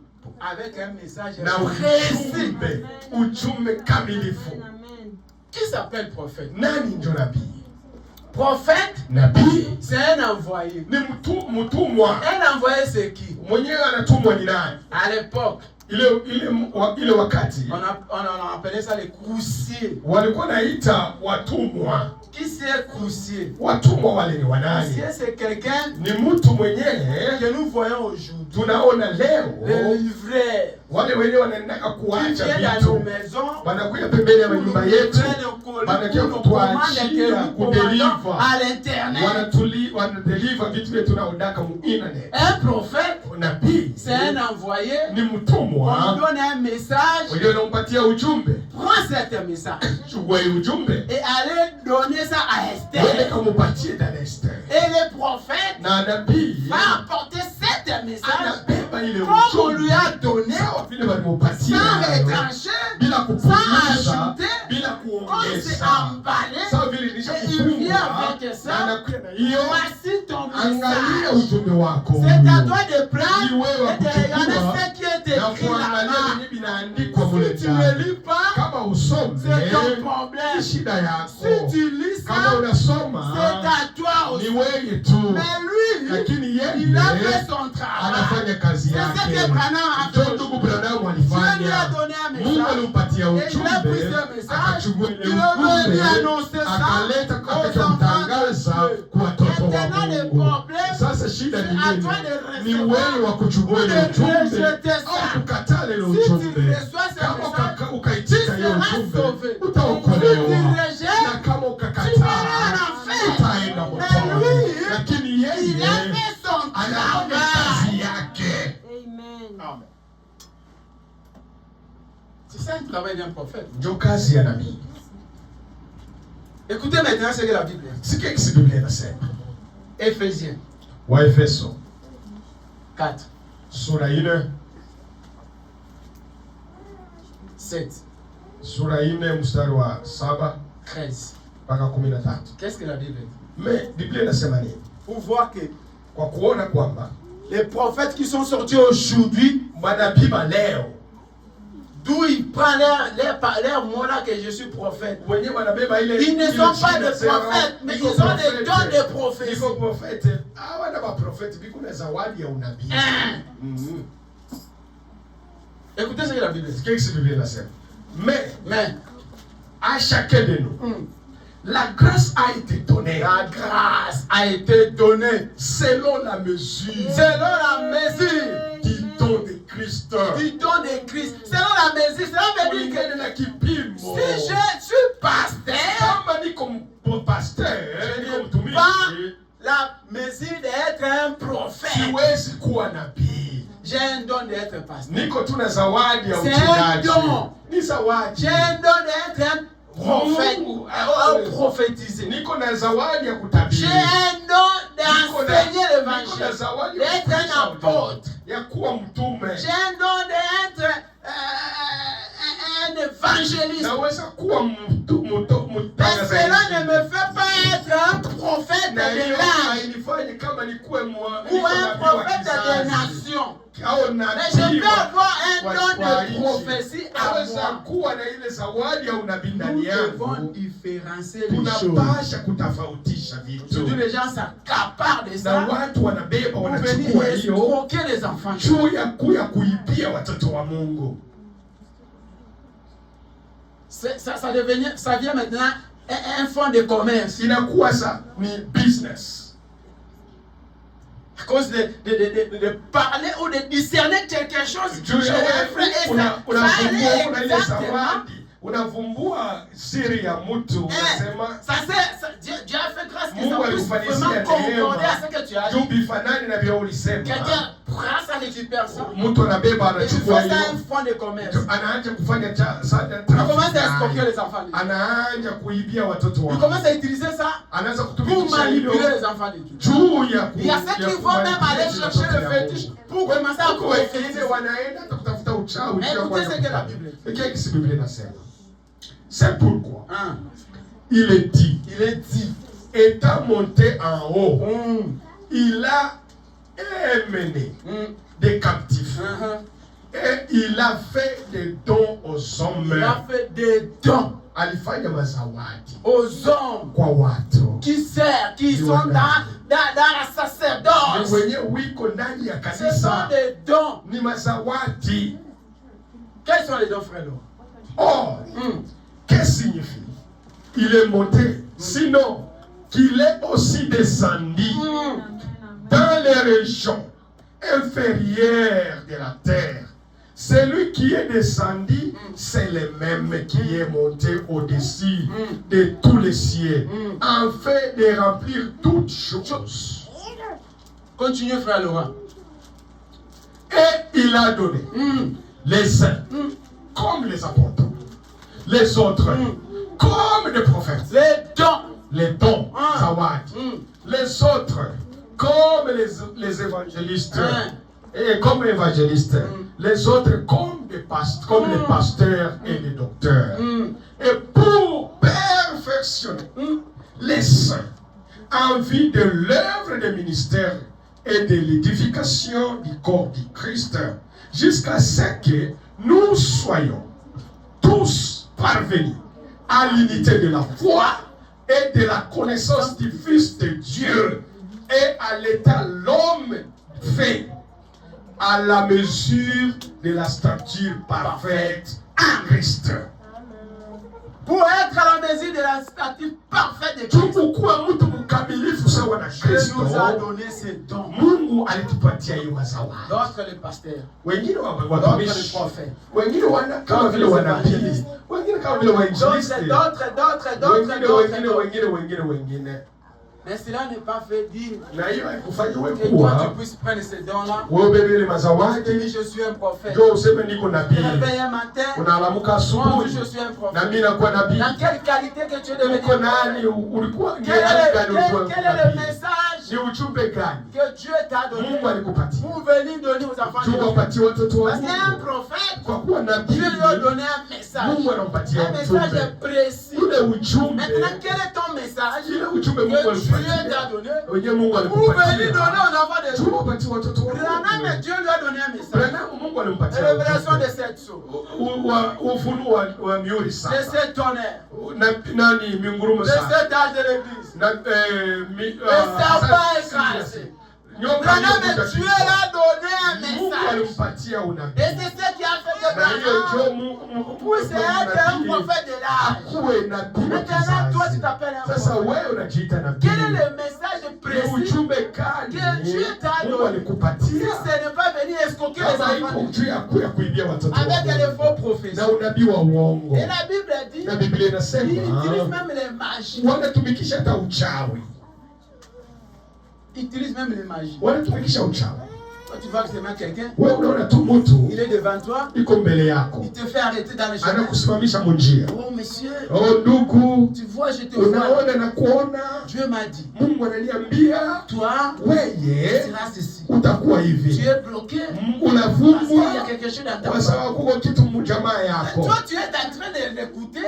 avec un message na précis. ujumbe kamilifu. Qui s'appelle prophète? Nani ndio nabii? Prophète, Nabii c'est un envoyé. ni mtumwa. Un envoyé, c'est qui? Mwenyewe anatumwa ni nani? À l'époque, Ile wakati on appelait ça les coursiers. walikuwa naita watumwa. Qui c'est coursier? Watumwa wale ni wanani? Coursier, c'est quelqu'un Ni mtu mwenyewe que nous voyons aujourd'hui. tunaona leo Les livreurs. wale wenyewe wanaenda Qui kuacha viennent dans nos vitu, maisons. wanakuja pembeni ya nyumba yetu, wanakia kutuachia kudeliver, à l'internet. wanadeliver vitu vyetu tunaodaka mu internet. Un prophète, Nabii c'est un envoyé. ni On lui mtumwa, donne un message. wenyewe unampatia ujumbe, Prends cet message chukua hii ujumbe et allez donner ça à wende Esther. kamupatie Dada Esther. Et le prophète Na nabii va apporter cet message anabeba ile comme on lui ujumbe a donné, sawa vile walimupatia sans nayo, retrancher, bila sans kupunguza, ajouter, bila comme c'est kuongeza. emballé. Sawa vile nisha Et il vient kufungwa avec ça. na anakuja na hiyo Voici ton Angalia ujumbe wako. C'est à toi de prendre Ni wewe wa et de regarder kuchukua ce qui est na écrit kuangalia là-bas. nini vinaandikwa mule Si tu ne ndani. lis pas, Kama usome, c'est ton problème. ni shida Si yako. tu lis Kama ça, unasoma, c'est à toi aussi. ni wewe tu. Mais lui, Lakini il a yeye fait son travail. anafanya kazi C'est ce yake. que Branham a fait. Ndio ndugu Branham Dieu lui a alifanya. donné un Mungu message. alimpatia Et il a pris ujumbe, ce message. akachukua ile Il a venu ujumbe, annoncer ça akaleta aux katika enfants kutangaza de Dieu. kwa watoto wa Maintenant, le Mungu. problème, Sasa shida c'est ni à nini? toi de Ni recevoir wewe wa kuchukua ou ile de ujumbe rejeter ça. au kukataa ile Si tu ujumbe. reçois ce Kama message, ukaitika tu hiyo seras ujumbe, sauvé. utaokolewa. Si tu rejettes, Na kama tu ukakataa, iras en enfer. utaenda Mais motoni. lui, Lakini il yeye a fait son anafanya kazi travail. yake. Amen. C'est ça le travail d'un prophète. Ndio kazi ya nabii. Écoutez maintenant ce que la Bible dit. Sikia kisi Biblia inasema. Éphésiens Waefeso 4, sura 4 7, sura 4 mstari wa 7 13. mpaka 13. Qu'est-ce que la Bible dit? Mais Biblia inasema nini? Pour voir que Kwa kuona kwamba les prophètes qui sont sortis aujourd'hui, manabii wa leo d'où ils prennent leur mot là que je suis prophète, wenye wanabeba ile ils ne ile sont pas jina des sema, prophètes, mais ils niko ont des prophète, dons de prophétie. niko prophète. Hawana maprofeti, biko na zawadi ya unabii. Écoutez ce que la Bible dit. Sikia kisi Biblia inasema. Mais À chacun de nous, la grâce a été donnée. la grâce a été donnée Selon la mesure selon la mesure du don de Christ. du don de Christ. Selon la mesure, cela veut dire que Kulingana na kipimo. si je suis pasteur, Kama niko pasteur, niko mtumishi, pas la mesure d'être un prophète. siwezi kuwa nabii. J'ai un don d'être pasteur. Niko tu na zawadi ya C'est un uchungaji. don. Ni zawadi. J'ai un don d'être un prophète. Mungu, Un prophétiser. Niko na zawadi ya J'ai kutabiri. un don d'enseigner Niko na l'évangile. zawadi ya D'être un kufundisha apôtre. ya kuwa mtume. J'ai un don d'être un évangéliste. Naweza kuwa Mais cela ne me fait pas être un prophète na de hiyo l'âge hainifanye kama nikuwe ou un prophète des nations. au Mais je nabii peux avoir un wa don de nchi. prophétie à Naweza moi. kuwa na ile zawadi ya unabii Nous ndani devons yangu. différencier les choses. Tunapasha kutofautisha vitu, Aujourd'hui, les gens s'accaparent de na ça watu wanabeba pour wanachukua venir hiyo escroquer les enfants. juu ya kuibia watoto wa Mungu. Ça vient maintenant un fonds de commerce. Inakuwa sa ni business. À cause de parler ou de discerner quelque chose. Juu ya un frère et ça allait unavumbua ile exactement. zawadi, unavumbua siri ya mtu, unasema Dieu a fait grâce que Mungu ça puisse alikufanyisia vraiment concorder à neema. ce que tu as dit. Juu bifanani na vile ulisema. Quelqu'un prend ça, récupère ça. Mtu anabeba Et il fait anachukua ça hiyo. un fonds de commerce. Anaanza kufanya Il commence à escroquer les enfants. anaanza kuibia watoto Il wao. commence à utiliser ça Anaanza pour kutumikisha hilo manipuler les enfants de Dieu. juu ya Il y a ceux qui vont même aller chercher le fétiche pour commencer à prophétiser. wanaenda hata kutafuta uchawi. Mais écoutez ce que la Bible dit. Et qu'est-ce que la Bible inasema? C'est pourquoi Hein? il est dit, Il est dit, étant monté en haut, il a emmené des captifs et il a fait des dons aux hommes. il a fait des dons Alifanya mazawadi aux hommes kwa watu qui servent, qui sont dans la sacerdoce. wenye wiko ndani ya Ce sont kanisa, des dons. ni mazawadi. Quels sont les dons, frère? Or, qu'est-ce que signifie? Il est monté, sinon qu'il est aussi descendu dans les régions inférieures de la terre. Celui qui est descendu, c'est le même qui est monté au-dessus de tous les cieux, afin de remplir toutes choses. Continuez, frère Laurent. Et il a donné les uns comme les apôtres, les autres comme des prophètes, les dons, zawadi, les autres comme les évangélistes, et comme évangélistes, les autres comme les pasteurs et les docteurs, et pour perfectionner les saints, en vue de l'œuvre de ministère et de l'édification du corps du Christ, jusqu'à ce que nous soyons tous parvenus à l'unité de la foi et de la connaissance du Fils de Dieu et à l'état l'homme fait à la mesure de la stature parfaite en Christ. Pour être à la mesure de la stature parfaite de Christ, Dieu nous a donné ses dons. D'autres les pasteurs, d'autres les prophètes, d'autres. Mais cela n'est pas fait dire que toi tu puisses prendre ces dons-là. Tu dis je suis un prophète. Je me réveille un matin. Moi je suis un prophète. Dans quelle qualité que tu es devenu? Quel est le message que Dieu t'a donné pour venir donner aux enfants de Dieu? Parce qu'un prophète, Dieu lui a donné un message précis. Maintenant, quel est ton message que Dieu t'a donné pour venir donner aux enfants de Dieu? Branham, Dieu lui a donné un message. Révélation de cette source, de cet tonnerre, de cet âge de l'église, de sa pas écrasé. Branham, Dieu l'a donné un message. Et c'est ce qui a fait que Branham puisse être un prophète de l'âge. Maintenant, toi tu t'appelles un prophète. Quel est le message précis que Dieu t'a donné? Si ce n'est pas venir escroquer les enfants avec les faux prophéties. Et la Bible dit, il utilise même les magies. Il utilise même les magies. Quand tu vois que c'est même quelqu'un, il est devant toi, il te fait arrêter dans le chemin. Oh monsieur, tu vois, je te vois. Dieu m'a dit, toi, tu seras ceci. Tu es bloqué parce qu'il y a quelque chose dans ta vie. Toi, tu es en train de l'écouter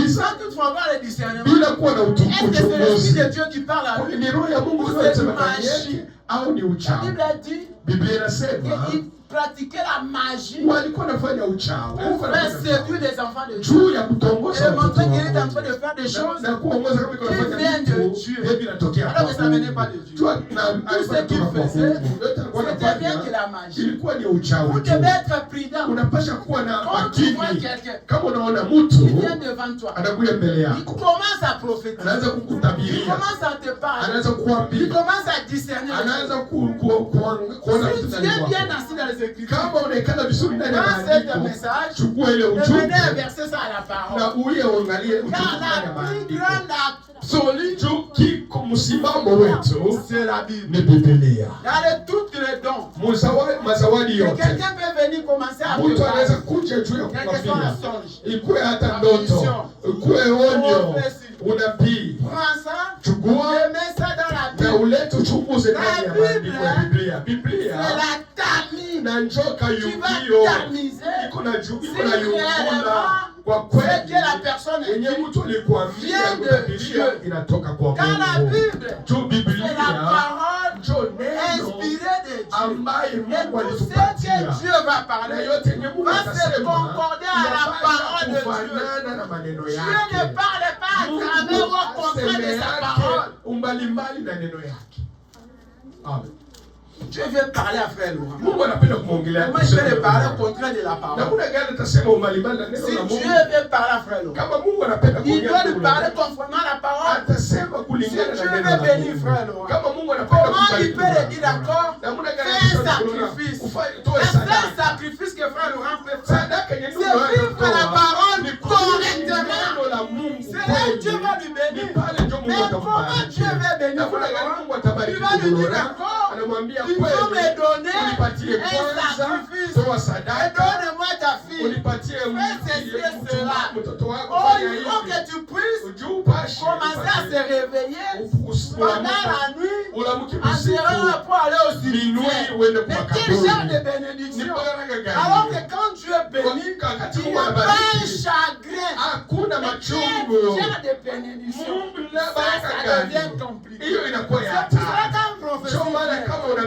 sans toutefois avoir le discernement. Est-ce que c'est l'Esprit de Dieu qui parle à lui? C'est une magie. La Bible a dit qu'il pratiquait la magie pour faire séduire les enfants de Dieu et montrer qu'il est en train de faire des choses qui viennent de Dieu alors que ça ne venait pas de Dieu. Tout ce qu'il faisait, c'était bien que la magie. Vous devez être prudent. Quand tu vois quelqu'un qui vient devant toi, il commence à prophétiser, il commence à te parler, il commence à discerner. Si tu es bien assis dans les Écritures, dans cet message, venez inverser ça à la parole. Car la plus grande absolue, c'est la Bible. Dans toutes les dons, quelqu'un peut venir commencer à te parler. Quelle que soit la songe, la vision, prends ça, mets ça dans la Bible. La Bible, c'est la tamine qui va tamiser si réellement c'est que la personne vient de Dieu. Car la Bible, c'est la parole inspirée de Dieu. Et tout ce que Dieu va parler va se concorder à la parole de Dieu. Dieu ne parle pas à travers au contraire de sa parole. Amen. Dieu veut parler à frère Laurent. Moi, je vais le parler au contraire de la parole. Si Dieu veut parler à frère Laurent, il doit lui parler conformément à la parole. Si Dieu veut bénir frère Laurent, comment il peut le dire encore? Fais un sacrifice. Un sacrifice que frère Laurent peut faire, c'est vivre la parole correctement. C'est là que Dieu va lui bénir. Mais comment Dieu veut bénir frère Laurent? Il va lui dire encore, il faut me donner un sacrifice. Et donne-moi ta fille. fais ceci et cela. Il faut que tu puisses commencer à se réveiller pendant la nuit environ pour aller au cimetière. Mais quel genre de bénédiction? Alors que quand Dieu est béni, il n'y a pas un chagrin. Mais quel genre de bénédiction? Ça devient compliqué. C'est pour ça qu'un professeur,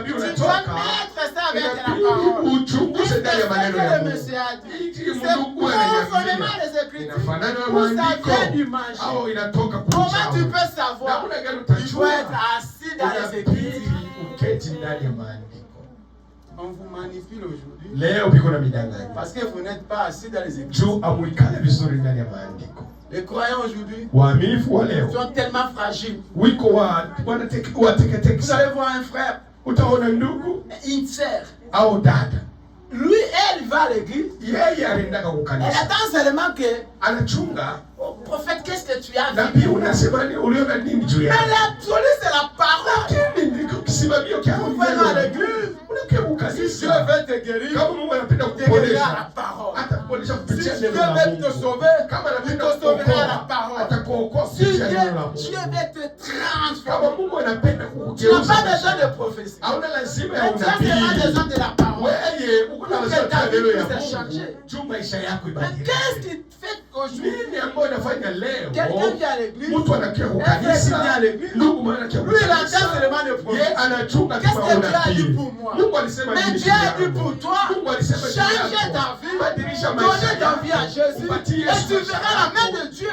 tu dois mettre ça avec la parole. Est-ce que le Messie a dit? C'est conformément les Écritures. Ou ça vient du magie. Comment tu peux savoir? Tu dois être assis dans les Écritures. On vous manipule aujourd'hui parce que vous n'êtes pas assis dans les Écritures. Les croyants aujourd'hui sont tellement fragiles. Vous allez voir un frère, une sœur. Lui, elle va à l'église. Elle attend seulement que oh, prophète, qu'est-ce que tu as vu? Mais l'absolu, c'est la parole. Vous venez à l'église. Si Dieu veut te guérir, il te guérira à la parole. Si Dieu veut te sauver, il te sauvera à la parole. Si Dieu veut te transformer, tu n'as pas besoin de prophétie. Tu as seulement besoin de la parole. Pour que ta vie puisse changer. Mais qu'est-ce qui fait qu'aujourd'hui, quelqu'un vient à l'église, un frère vient à l'église, lui il entend seulement le prophète. Qu'est-ce que Dieu a dit pour moi? Mais Dieu a dit pour toi, changer ta vie, donner ta vie à Jésus, et tu verras la main de Dieu.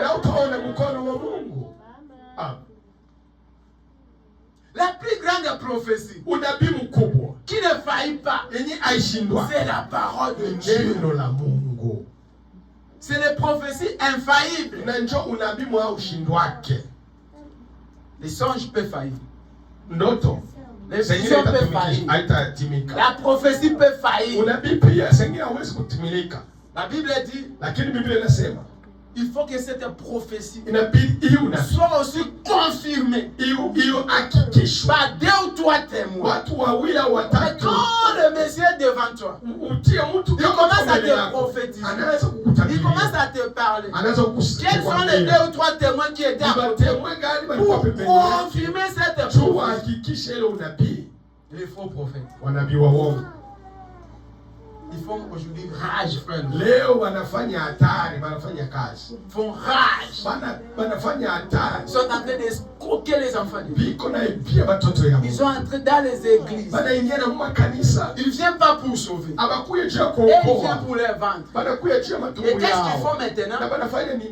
La plus grande prophétie qui ne faillit pas, c'est la parole de Dieu. C'est les prophéties infaillibles. Les songes peuvent faillir. Les visions peuvent faillir. La prophétie peut faillir. La Bible dit, il faut que cette prophétie soit aussi confirmée par 2 ou 3 témoins. Mais quand le Messie est devant toi, il commence à te prophétiser. Il commence à te parler. Quels sont les 2 ou 3 témoins qui étaient à côté pour confirmer cette prophétie? Les faux prophètes. Ils font aujourd'hui rage, frère. Ils font rage. Ils sont en train d'escroquer les enfants. Ils sont entrés dans les églises. Ils ne viennent pas pour sauver. Et ils viennent pour les vendre. Et qu'est-ce qu'ils font maintenant?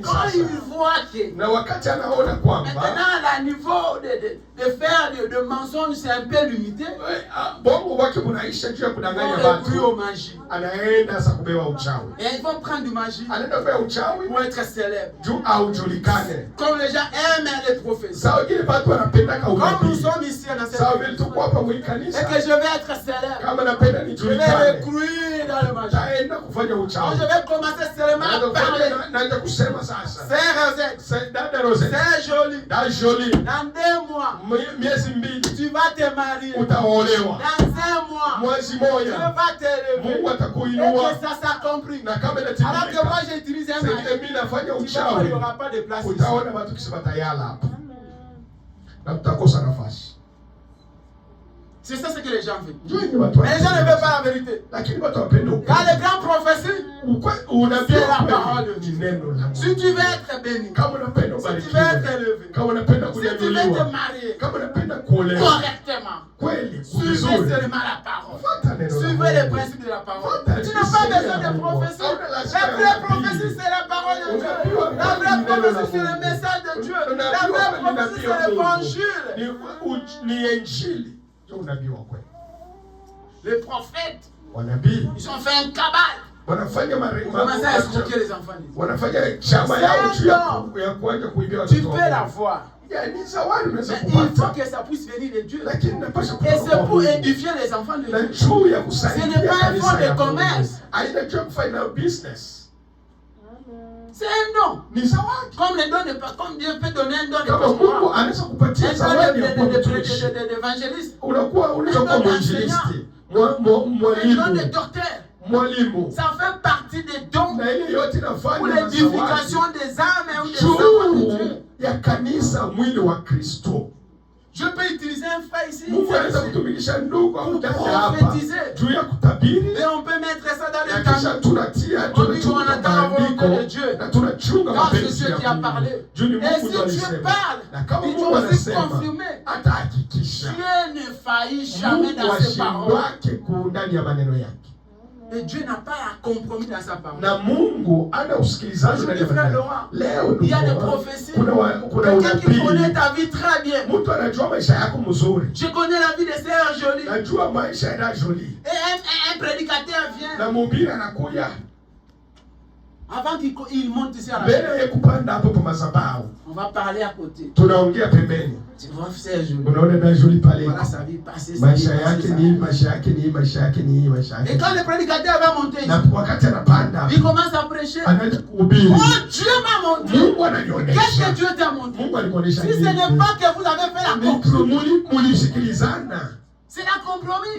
Quand ils voient que maintenant, le niveau de faire de mensonges, c'est un peu limité, on recrue aux magies. Et ils vont prendre du magie pour être célèbres. Comme les gens aiment les prophéties. Comme nous sommes ici dans cette église, et que je vais être célèbre, je vais recruer dans le magie. Donc je vais commencer seulement à parler. C'est Rosette, c'est joli. Dans 2 mois, tu vas te marier. Dans 1 mois, tu vas t'élever. Et que ça s'accomplit. Alors que moi j'utilise un magie, il n'y aura pas de place ici. C'est ça ce que les gens veulent. Mais les gens ne veulent pas la vérité. Dans les grandes prophéties, c'est la parole de Dieu. Si tu veux être béni, si tu veux être élevé, si tu veux te marier correctement, suivez seulement la parole. Suivez les principes de la parole. Tu n'as pas besoin de prophétie. La vraie prophétie, c'est la parole de Dieu. La vraie prophétie, c'est le message de Dieu. La vraie prophétie, c'est l'évangile. Les prophètes, ils ont fait un cabal. Ils commencent à escroquer les enfants. Tu peux la voir. Mais il faut que ça puisse venir de Dieu. Et c'est pour édifier les enfants de Dieu. Ce n'est pas un fonds de commerce. C'est un don. Comme le don de, comme Dieu peut donner un don de pasteur, un don d'évangéliste, un don d'enseignant, un don de docteur. Ça fait partie partie des dons pour l'édification des âmes ou des enfants de Dieu. Je peux utiliser un frère ici pour prophétiser. Et on peut mettre ça dans le canon. On dit qu'on attend la volonté de Dieu. Car c'est ce qui a parlé. Et si Dieu parle, il doit aussi confirmer. Dieu ne faillit jamais dans ses paroles. Et Dieu n'a pas un compromis dans sa parole. Il y a des prophéties. Quelqu'un qui connaît ta vie très bien. Je connais la vie de Sœur Jolie. Et un prédicateur vient. Avant qu'il monte ici à la chaise, on va parler à côté. Tu vois Sœur Jolie. Voilà sa vie passée. Et quand le prédicateur va monter ici, il commence à prêcher. Oh, Dieu m'a montré. Qu'est-ce que Dieu t'a montré? Si ce n'est pas que vous avez fait la compromis, c'est la compromis.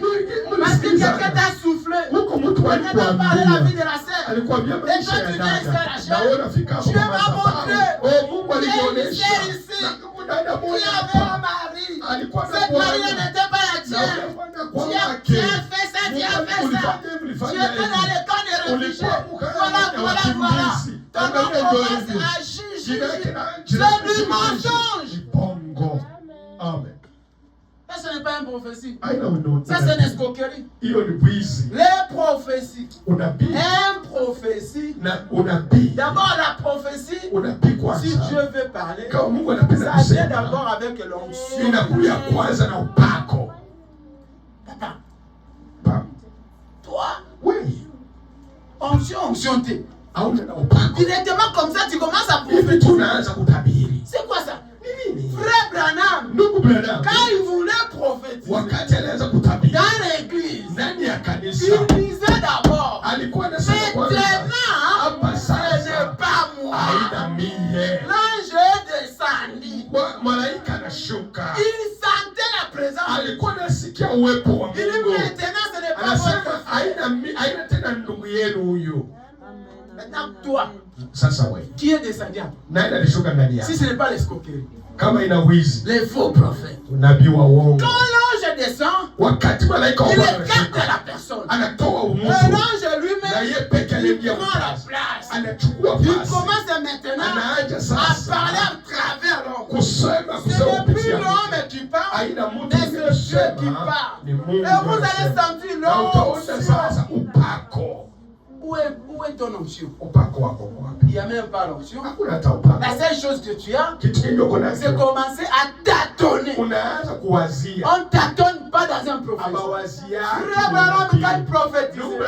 Parce que quelqu'un t'a soufflé. Quelqu'un t'a parlé la vie de la sœur. Et toi, tu viens ici à la chaise. Dieu m'a montré. Il y a une sœur ici qui avait un mari. Cette mariée n'était pas la tienne. Tu as fait ça, tu as fait ça. Tu étais dans le camp de réfugiés. Voilà. Ton nom commence à juger. C'est du mensonge. Amen. Ça, ce n'est pas une prophétie. Ça, c'est une escroquerie. Les prophéties. Un prophétie. D'abord, la prophétie, si Dieu veut parler, ça vient d'abord avec l'onction. Papa. Toi? Oui. Onction t'es. Directement comme ça, tu commences à prophétiser. C'est quoi ça? Frère Branham, quand il voulait prophétiser dans l'église, il disait d'abord, maintenant, ce n'est pas moi. L'ange est descendu. Il sentait la présence. Il dit maintenant, ce n'est pas moi. Maintenant, toi, qui est descendu? Si ce n'est pas l'escroquerie, les faux prophètes. Quand l'ange descend, il écarte la personne. L'ange lui-même, il prend la place. Il commence maintenant à parler à travers l'homme. Ce n'est plus l'homme qui parle, mais c'est Dieu qui parle. Et vous allez sentir l'onction. Où est ton onction? Il n'y a même pas l'onction. La seule chose que tu as, c'est commencer à tâtonner. On ne tâtonne pas dans un prophétie. Frère Branham, quand il prophétisait,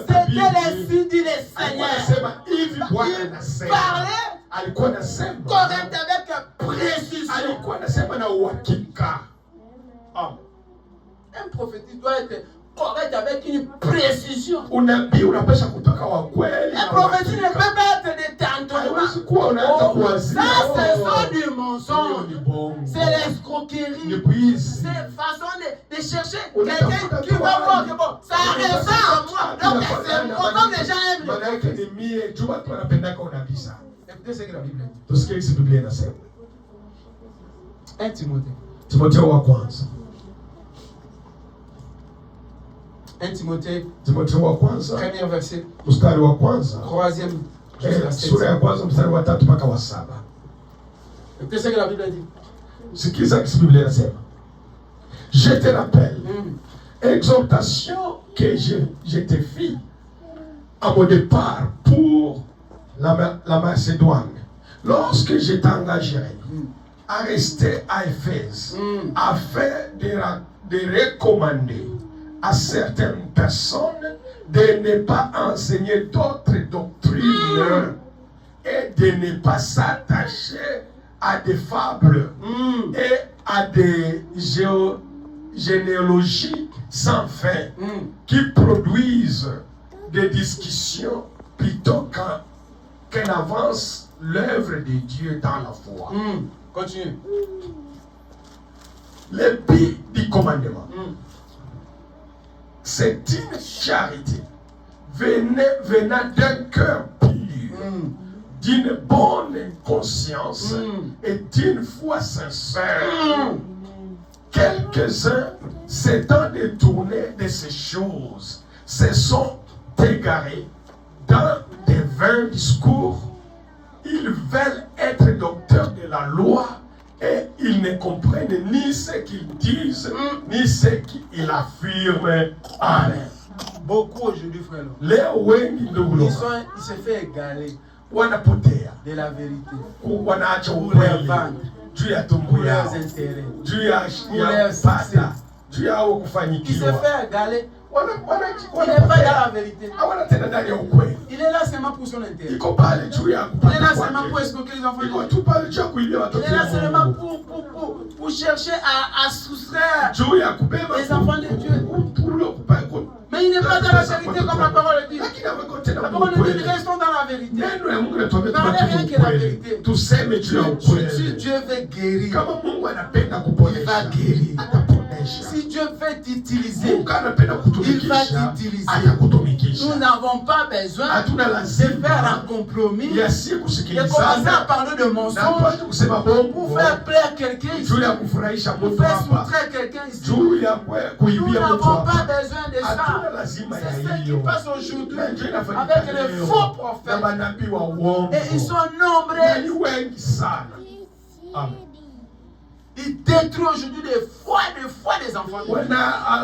c'était les signes du Seigneur. Il parlait correct avec précision. Un prophétie doit être correct avec une précision. Un prophétie ne peut pas être de tâtonnement. Ça, c'est ça du mensonge. C'est l'escroquerie. C'est façon de chercher quelqu'un qui va voir que bon, ça ressemble à moi. Donc c'est moi. Comme les gens aiment. Écoutez ce que la Bible dit. 1 Timothée. 1 Timothée, premier verset, troisième, sura ya kwanza mstari wa 3 mpaka wa 7. Écoutez ce que la Bible dit. Sikiza kisi Biblia inasema. Je te rappelle, exhortation que je te fis à mon départ pour la Macédoine, lorsque je t'engagerai à rester à Éphèse, afin de recommander à certaines personnes de ne pas enseigner d'autres doctrines et de ne pas s'attacher à des fables et à des généalogies sans fin qui produisent des discussions plutôt qu'elle avance l'œuvre de Dieu dans la foi. Continue. Le but du commandement, c'est une charité venant d'un cœur pur, d'une bonne conscience et d'une foi sincère. Quelques-uns s'étant détournés de ces choses se sont égarés dans des vains discours. Ils veulent être docteurs de la loi et ils ne comprennent ni ce qu'ils disent, ni ce qu'ils affirment. Amen. Beaucoup aujourd'hui, frère. Ils se fait égaler wanapotea de la vérité. Wanaacha Pour leur ukweli vendre, juu ya tumbo pour leurs yao, intérêts, juu ya leur pata, juu yao il se kufanyikiwa. fait égaler. Il n'est pas Wanapotea, dans la vérité. hawana tena ndani ya ukweli. Il est là seulement pour son intérêt. Iko pale juu ya Il est là kupata seulement pour kwake. escroquer les enfants de Iko Dieu. tu pale juu ya kuibia Il watoto est là wa seulement Mungu. pour chercher à soustraire Juu ya kubeba les enfants de Dieu. Mais il n'est pas dans la vérité comme la parole dit. Lakini hawako tena La parole dit, ukweli. restons dans la vérité. Neno ya Mungu inatuambia Parlez tubaki rien que la ukweli. vérité. Tuseme juu ya Si ukweli. Dieu veut guérir, Kama Mungu anapenda il va kuponesha, guérir. ataponesha. Si Dieu veut t'utiliser, Mungu anapenda il va kutumikisha, t'utiliser. atakutumikisha. Nous n'avons pas besoin Hatuna de lazima faire un compromis ya si et commencer à kusikilizana parler de na mensonges tuache kusema bongo pour faire plaire quelqu'un ici, juu ya kufurahisha pour mtu faire hapa, soustraire quelqu'un ici. juu ya Nous kuibia mtu n'avons pas hapa. besoin de Hatuna ça. lazima ya C'est ce qui hiyo. passe aujourd'hui Na ndio inafanyika avec les leo faux na prophètes. manabii wa uongo. Et ils sont Na nombreux. ni wengi sana. Amen. Ils détruisent aujourd'hui des foi des enfants.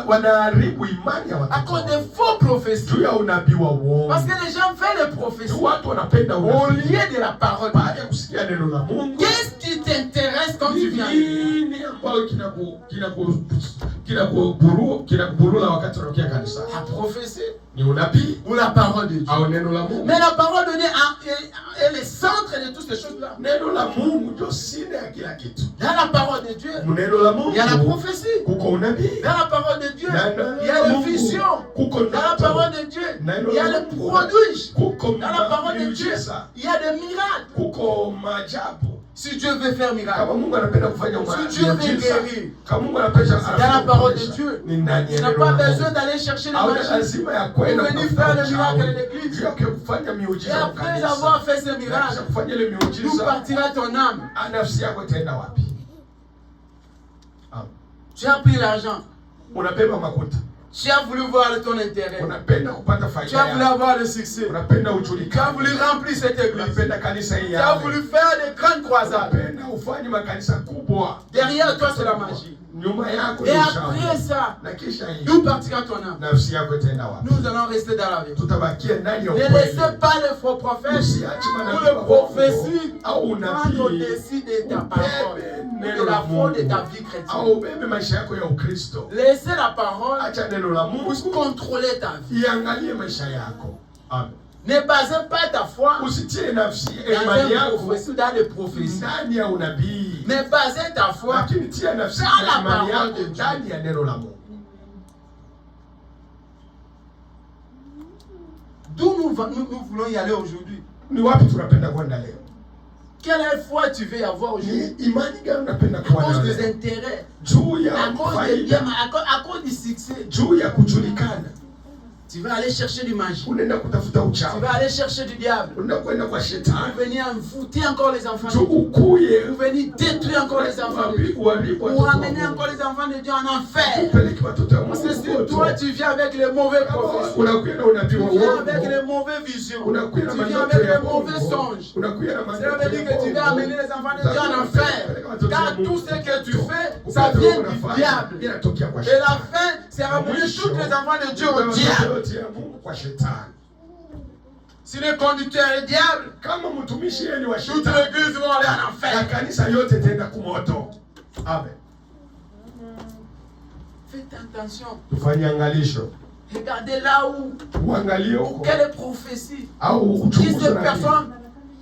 Wanaharibu imani ya À cause watoto des faux prophéties. juu ya unabii wa uongo. Parce que les gens font les prophéties Watu wanapenda au unabii lieu de la parole. baada ya kusikia neno la Mungu. Qu'est-ce qui t'intéresse quand tu viens? Nini ambayo kinakuburula wakati unakuja kanisa? La prophétie Ni unabii ou la parole de Dieu. au neno la Mungu? Mais la parole de Dieu est le centre de toutes ces choses-là. Neno la Mungu ndio sina ya kila kitu. Dans la parole de Dieu, Neno la Mungu il y a la prophétie. kuko unabii. Dans la parole de Dieu, Neno il y a la les Mungu visions. kuko Dans la ndoto. parole de Dieu, Neno il y a la les Mungu prodiges. kuko Dans la parole de Dieu, miujiza. il y a des miracles. Kuko maajabu. Si Dieu veut faire miracle, Kama Mungu anapenda kufanya si Dieu veut miujiza, guérir, kama Mungu anapenda dans la parole de Dieu, ni ndani tu ya n'as neno pas la besoin Mungu. d'aller chercher les Hauna magies lazima ya pour kwenda venir kutafuta faire le miracle uchawi. de l'église. Juu ya kufanya miujiza Et kwa après kanisa. avoir fait ce Na miracle, kisha kufanya ile d'où miujiza, partira ton âme? nafsi yako itaenda wapi? Tu as pris l'argent. Unapenda makuta, Tu as voulu voir ton intérêt. unapenda kupata Tu faida as voulu yako, avoir le succès. unapenda Tu as ujulikane, voulu remplir cette église. unapenda kanisa hii Tu as yawe, voulu faire des grandes croisades. unapenda ufanye makanisa kubwa. Derrière toi, c'est la magie. Nyuma yako Et ni après uchawi. ça, Na kisha d'où hii partira ton âme? nafsi yako itaenda wapi? Nous allons rester dans la vie. Tutabakia ndani ya Ne ukweli. laissez pas les faux prophètes Usiache ou manabii les wa uongo prophéties au prendre unabii au-dessus de ta parole, de la foi de ta vie chrétienne. au ubebe maisha yako ya Ukristo. Laissez la parole Acha neno la Mungu contrôler ta vie. iangalie maisha yako. Amen. Ne basez pas ta foi Usitie nafsi dans imani un yako prophétie ou dans les prophéties. ndani ya unabii, Mais basez ta foi lakini tia nafsi dans na la imani parole yako de Dieu. ndani ya neno la Mungu. d'où nous voulons y aller aujourd'hui. Ni wapi tunapenda kwenda leo? Quelle foi tu veux avoir aujourd'hui? Ni imani gani unapenda À kuwa cause nayo des leo? intérêts, Juu ya à cause des biens, faida, à cause du succès. juu ya kujulikana, Tu vas aller chercher du magie. unaenda kutafuta Tu uchawi, vas aller chercher du diable. unakwenda kwa Pour shetani, venir envoûter encore les enfants de juu Dieu. ukuye Pour venir détruire encore les enfants de Dieu. uharibu Pour watoto amener wa Mungu. encore les enfants de Dieu en enfer. Upeleke watoto wa Parce que Mungu si moto. toi tu viens avec les mauvais Kama prophéties, unakuya na unabii tu wa viens avec uongo, les mauvaises visions, tu unakuya na viens mandoto avec ya les mauvais uongo, songes, unakuya na ça mandoto veut dire ya que tu vas uongo, amener les enfants de Dieu en enfer. Car tout ce que tu fais, ça upate vient unafanya, du diable. inatokea kwa Et la shetani. fin, c'est ramener tous les enfants de Dieu au Watoto diable. yote ya Mungu kwa shetani. Si le conducteur est diable, Kama mtumishi yeye ni wa toute shetani, l'église va aller en na enfer. kanisa yote itaenda kumoto. Amen. Faites attention. Tufanye angalisho. Regardez là où, Uangalie ou huko quelle prophétie. au Qui uchunguze cette na personne,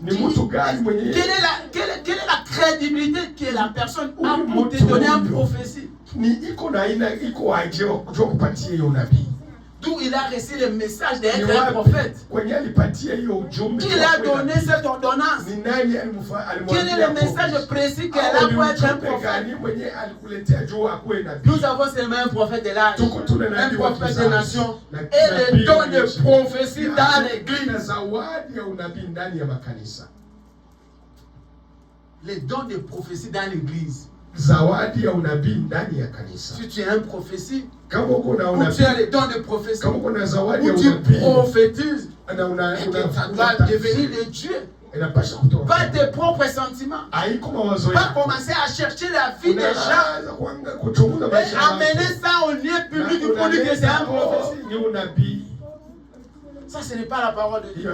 ni mtu gani mwenye quelle est la crédibilité que la personne a pour te donner une prophétie? ni iko na aina iko aje kujua kupatia hiyo unabii. D'où il a reçu le message d'être un prophète. Qui a donné cette ordonnance? Quel est le message précis qu'elle a pour être un prophète? Nous avons seulement un prophète de l'âge, un prophète des nations, et le don de prophétie dans l'église. Les dons de prophétie dans l'église. Si tu es un prophétie, ou tu as les dons de prophétie, ou tu prophétises, et que ça doit devenir de Dieu. Pas tes propres sentiments. Pas commencer à chercher la vie des gens et amener ça au lieu public pour dire que c'est un prophétie. Ça, ce n'est pas la parole de Dieu.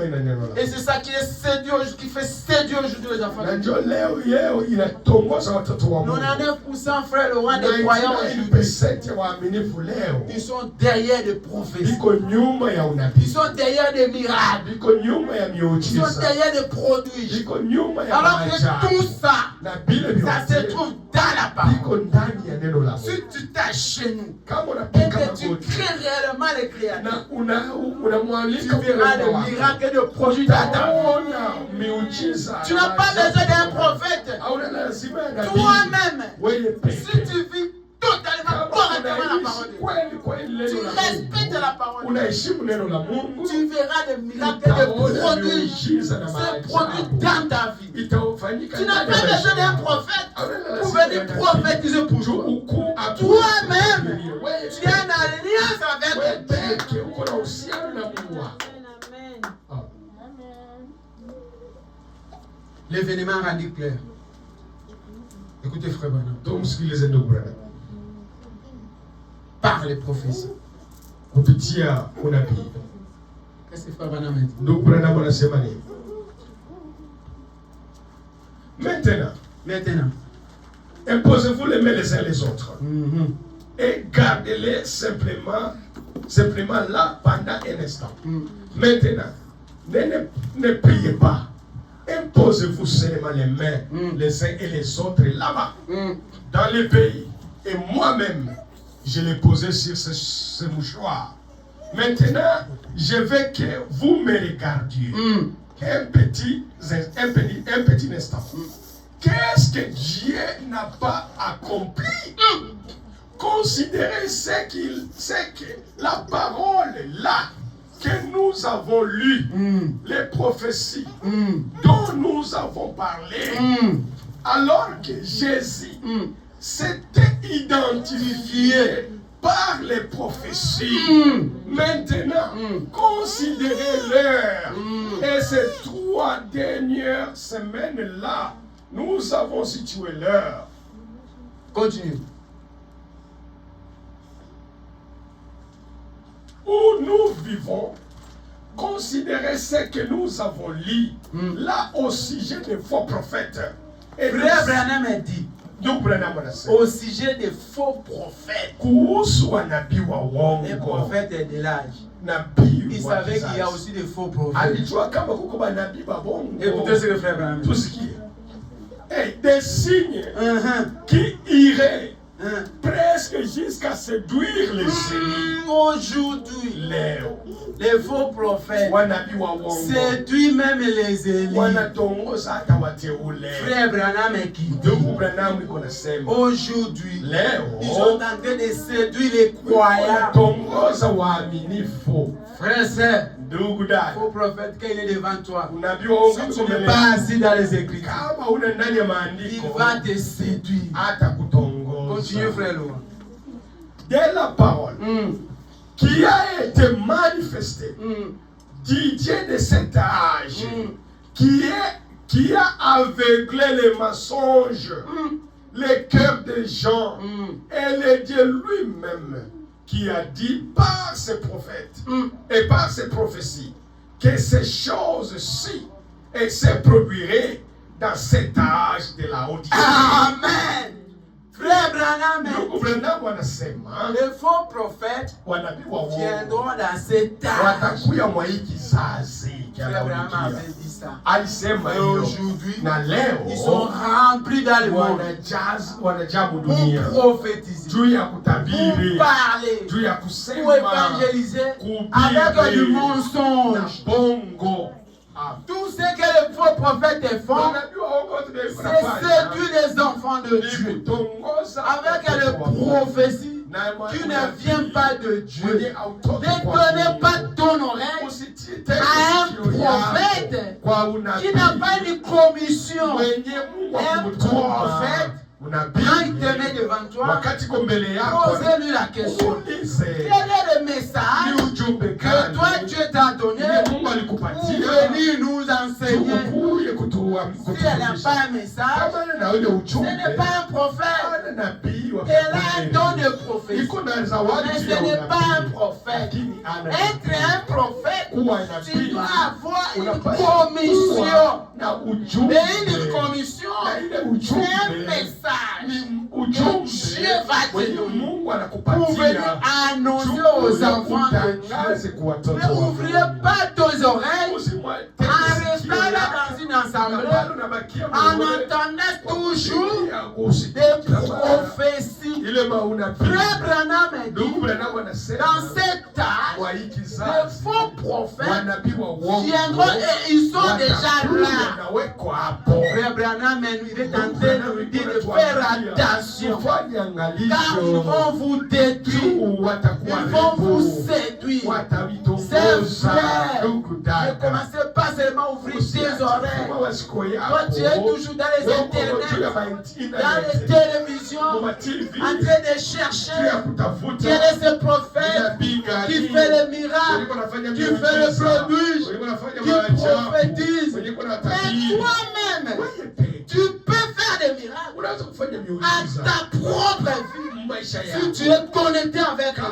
Et c'est ça qui est séduit, qui fait séduire aujourd'hui les enfants de Dieu. 99% frères Laurent des croyants aujourd'hui, ils sont derrière des prophéties. Ils sont derrière des miracles. Ils sont derrière des produits. Alors que tout ça, ça se trouve dans la parole. Si tu t'as chez nous et que tu crées réellement les créateurs, tu verras les miracles et les produits d'Adam. Tu n'as pas besoin d'un prophète. Toi-même, si tu vis totalement correctement la parole de Dieu, tu respectes la parole de Dieu, tu verras des miracles et des produits. Ces produits dans ta vie. Tu n'as pas besoin d'un prophète pour venir prophétiser pour toi. Toi-même, tu as une alliance avec Dieu. L'événement rendu clair. Écoutez, frère Branham. Par les prophéties. Qu'est-ce que frère Branham a dit? Maintenant, imposez-vous les mains les uns les autres. Et gardez-les simplement là pendant un instant. Maintenant, ne priez pas. Imposez-vous seulement les mains les uns et les autres là-bas, dans les pays. Et moi-même, je l'ai posé sur ce mouchoir. Maintenant, je veux que vous me regardiez un petit instant. Qu'est-ce que Dieu n'a pas accompli? Considérez ce que la parole là que nous avons lu, les prophéties dont nous avons parlé, alors que Jésus s'était identifié par les prophéties. Maintenant, considérez l'heure. Et ces 3 dernières semaines-là, nous avons situé l'heure. Continue. Où nous vivons, considérez ce que nous avons lu là au sujet des faux prophètes. Et Frère Branham a dit au sujet des faux prophètes. Les prophètes de l'âge. Il savait qu'il y a aussi des faux prophètes. Écoutez ce que frère Branham dit. Des signes qui iraient presque jusqu'à séduire les génies. Aujourd'hui, les faux prophètes séduisent même les élites. Frère Branham est qui? Aujourd'hui, ils sont en train de séduire les croyants. Frère, c'est faux prophète, quand il est devant toi, si tu n'es pas assis dans les Écritures, il va te séduire. Continue, frère Laurent. De la parole qui a été manifestée du Dieu de cet âge, qui a aveuglé les mensonges, les cœurs des gens, et le Dieu lui-même qui a dit par ses prophètes et par ses prophéties que ces choses-ci se produiraient dans cet âge de la haute. Amen. Frère Branham, les faux prophètes viendront dans cet âge. Frère Branham avait dit ça. alisema Et hivyo. aujourd'hui, Na leo ils sont remplis dans le monde wanajaa pour dunia prophétiser, juu ya pour kutabiri, parler, juu ya pour kusema, évangéliser kuhubiri avec du na mensonge. bongo. Tout ce que les faux prophètes font, c'est séduire les enfants de Dieu avec les prophéties qui ne viennent pas de Dieu. Ne donnez pas ton oreille à un prophète qui n'a pas de commission. Un prophète, quand il te met devant toi, posez-lui la question. Quel est le message que toi Dieu t'a donné pour venir nous enseigner? Si elle n'a pas un message, ce n'est pas un prophète. Elle a un don de prophétie, mais ce n'est pas un prophète. Être un prophète, tu dois avoir une commission. Et une commission, c'est un message que Dieu va te donner pour venir annoncer aux enfants de Dieu. Ne ouvrez pas tes oreilles en restant là dans une assemblée, en entendant toujours des prophéties. Frère Branham dit, dans cette âge, les faux prophètes viendront et ils sont déjà là. Frère Branham, il est en train de nous dire de faire attention, car ils vont vous détruire, ils vont vous séduire. C'est vrai. Ne commencez pas seulement à ouvrir tes oreilles. Toi, tu es toujours dans les internets, dans les télévisions, en train de chercher quel est ce prophète qui fait les miracles, qui fait le prodige, qui prophétise. Mais toi-même, tu peux faire des miracles à ta propre vie. Si tu es connecté avec Dieu,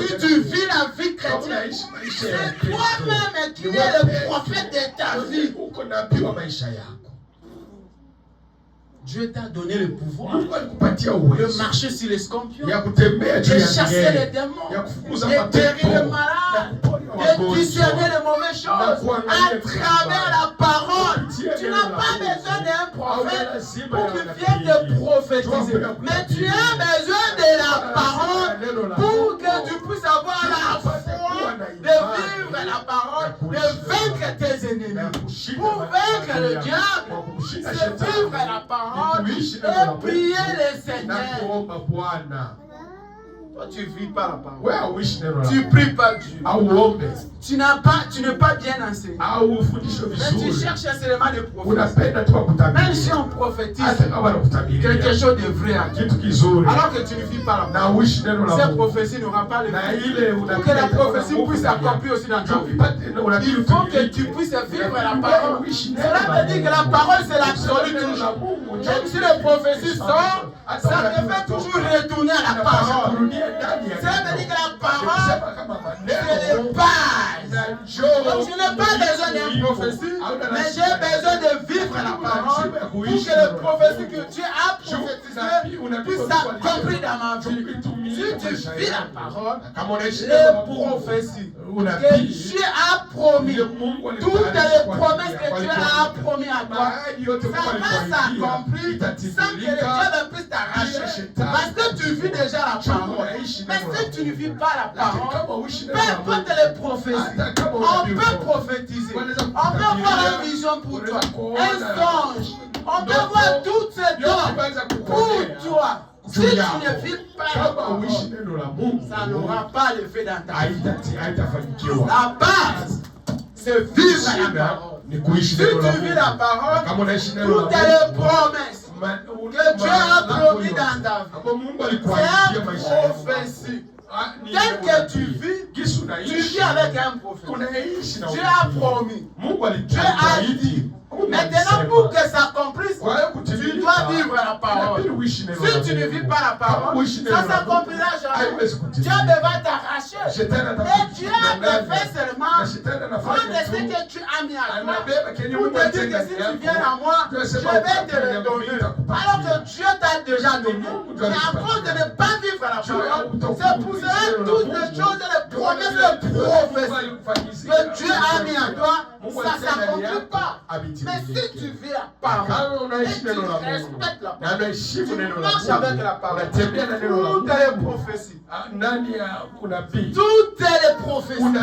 si tu vis la vie chrétienne, c'est toi-même qui es le prophète de ta vie. Dieu t'a donné le pouvoir de marcher sur les scorpions, de chasser les démons, de guérir les malades, de discerner les mauvaises choses à travers la parole. Tu n'as pas besoin d'un prophète pour qu'il vienne te prophétiser, mais tu as besoin de la parole pour que tu puisses avoir la foi de vivre la parole, de vaincre tes ennemis. Pour vaincre le diable, c'est vivre la parole et prier le Seigneur. Toi, tu ne vis pas la parole. Tu ne pries pas Dieu. Tu n'es pas bien enseigné. Mais tu cherches seulement les prophéties. Même si on prophétise quelque chose de vrai à Dieu, alors que tu ne vis pas la parole, cette prophétie n'aura pas le vie. Pour que la prophétie puisse s'accomplir aussi dans ta vie, il faut que tu puisses vivre la parole. Cela veut dire que la parole, c'est l'absolu toujours. Même si la prophétie sort, ça te fait toujours retourner à la parole. Ça veut dire que la parole, c'est les bases. Donc je n'ai pas besoin d'une prophétie, mais j'ai besoin de vivre la parole pour que les prophéties que Dieu a prophétisées puissent s'accomplir dans ma vie. Si tu vis la parole, les prophéties que Dieu a promis, toutes les promesses que Dieu a promis à toi, ça va s'accomplir sans que le diable puisse t'arracher. Parce que tu vis déjà la parole. Mais si tu ne vis pas la parole, peu importe les prophéties, on peut prophétiser, on peut avoir une vision pour toi, un songe, on peut voir toutes ces dons pour toi. Si tu ne vis pas la parole, ça n'aura pas l'effet dans ta vie. La base, c'est vivre la parole. Si tu vis la parole, toutes les promesses que Dieu a promis dans ta vie, c'est une prophétie. Tel que tu vis avec un prophète. Dieu a promis, Dieu a dit. Maintenant, pour que ça s'accomplisse, tu dois vivre la parole. Si tu ne vis pas la parole, ça ne s'accomplira jamais. Dieu va t'arracher. Et Dieu a fait seulement ce que tu as mis à toi pour te dire que si tu viens à moi, je vais te le donner. Alors que Dieu t'a déjà donné. Mais à cause de ne pas vivre la parole, c'est pour cela que toutes les choses, les promesses, les prophéties que Dieu a mis à toi, ça ne s'accomplit pas. Mais si tu vis la parole et tu respectes la parole, tu marches avec la parole, toutes les prophéties, toutes les prophéties,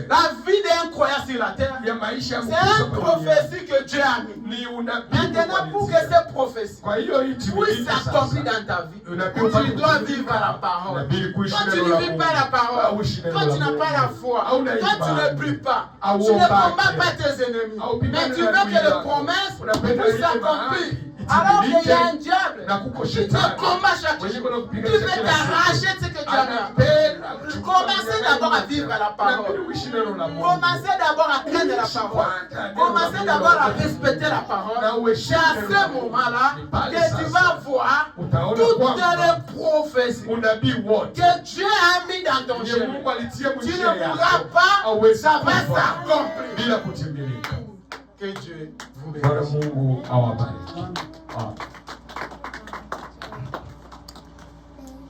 la vie d'un croyant sur la terre, c'est une prophétie que Dieu a mis. Maintenant, pour que ces prophéties puissent s'accomplir dans ta vie, tu dois vivre la parole. Quand tu ne vis pas la parole, quand tu n'as pas la foi, quand tu ne pries pas, tu ne combats pas tes ennemis, mais tu veux que les promesses puissent s'accomplir. Alors qu'il y a un diable qui te combat chaque jour, qui veut t'arracher ce que tu as fait. Commencez d'abord à vivre la parole. Commencez d'abord à craindre la parole. Commencez d'abord à respecter la parole. C'est à ce moment-là que tu vas voir toutes les prophéties que Dieu a mis dans ton chemin. Tu ne pourras pas, ça va s'accomplir. Que Dieu vous bénisse.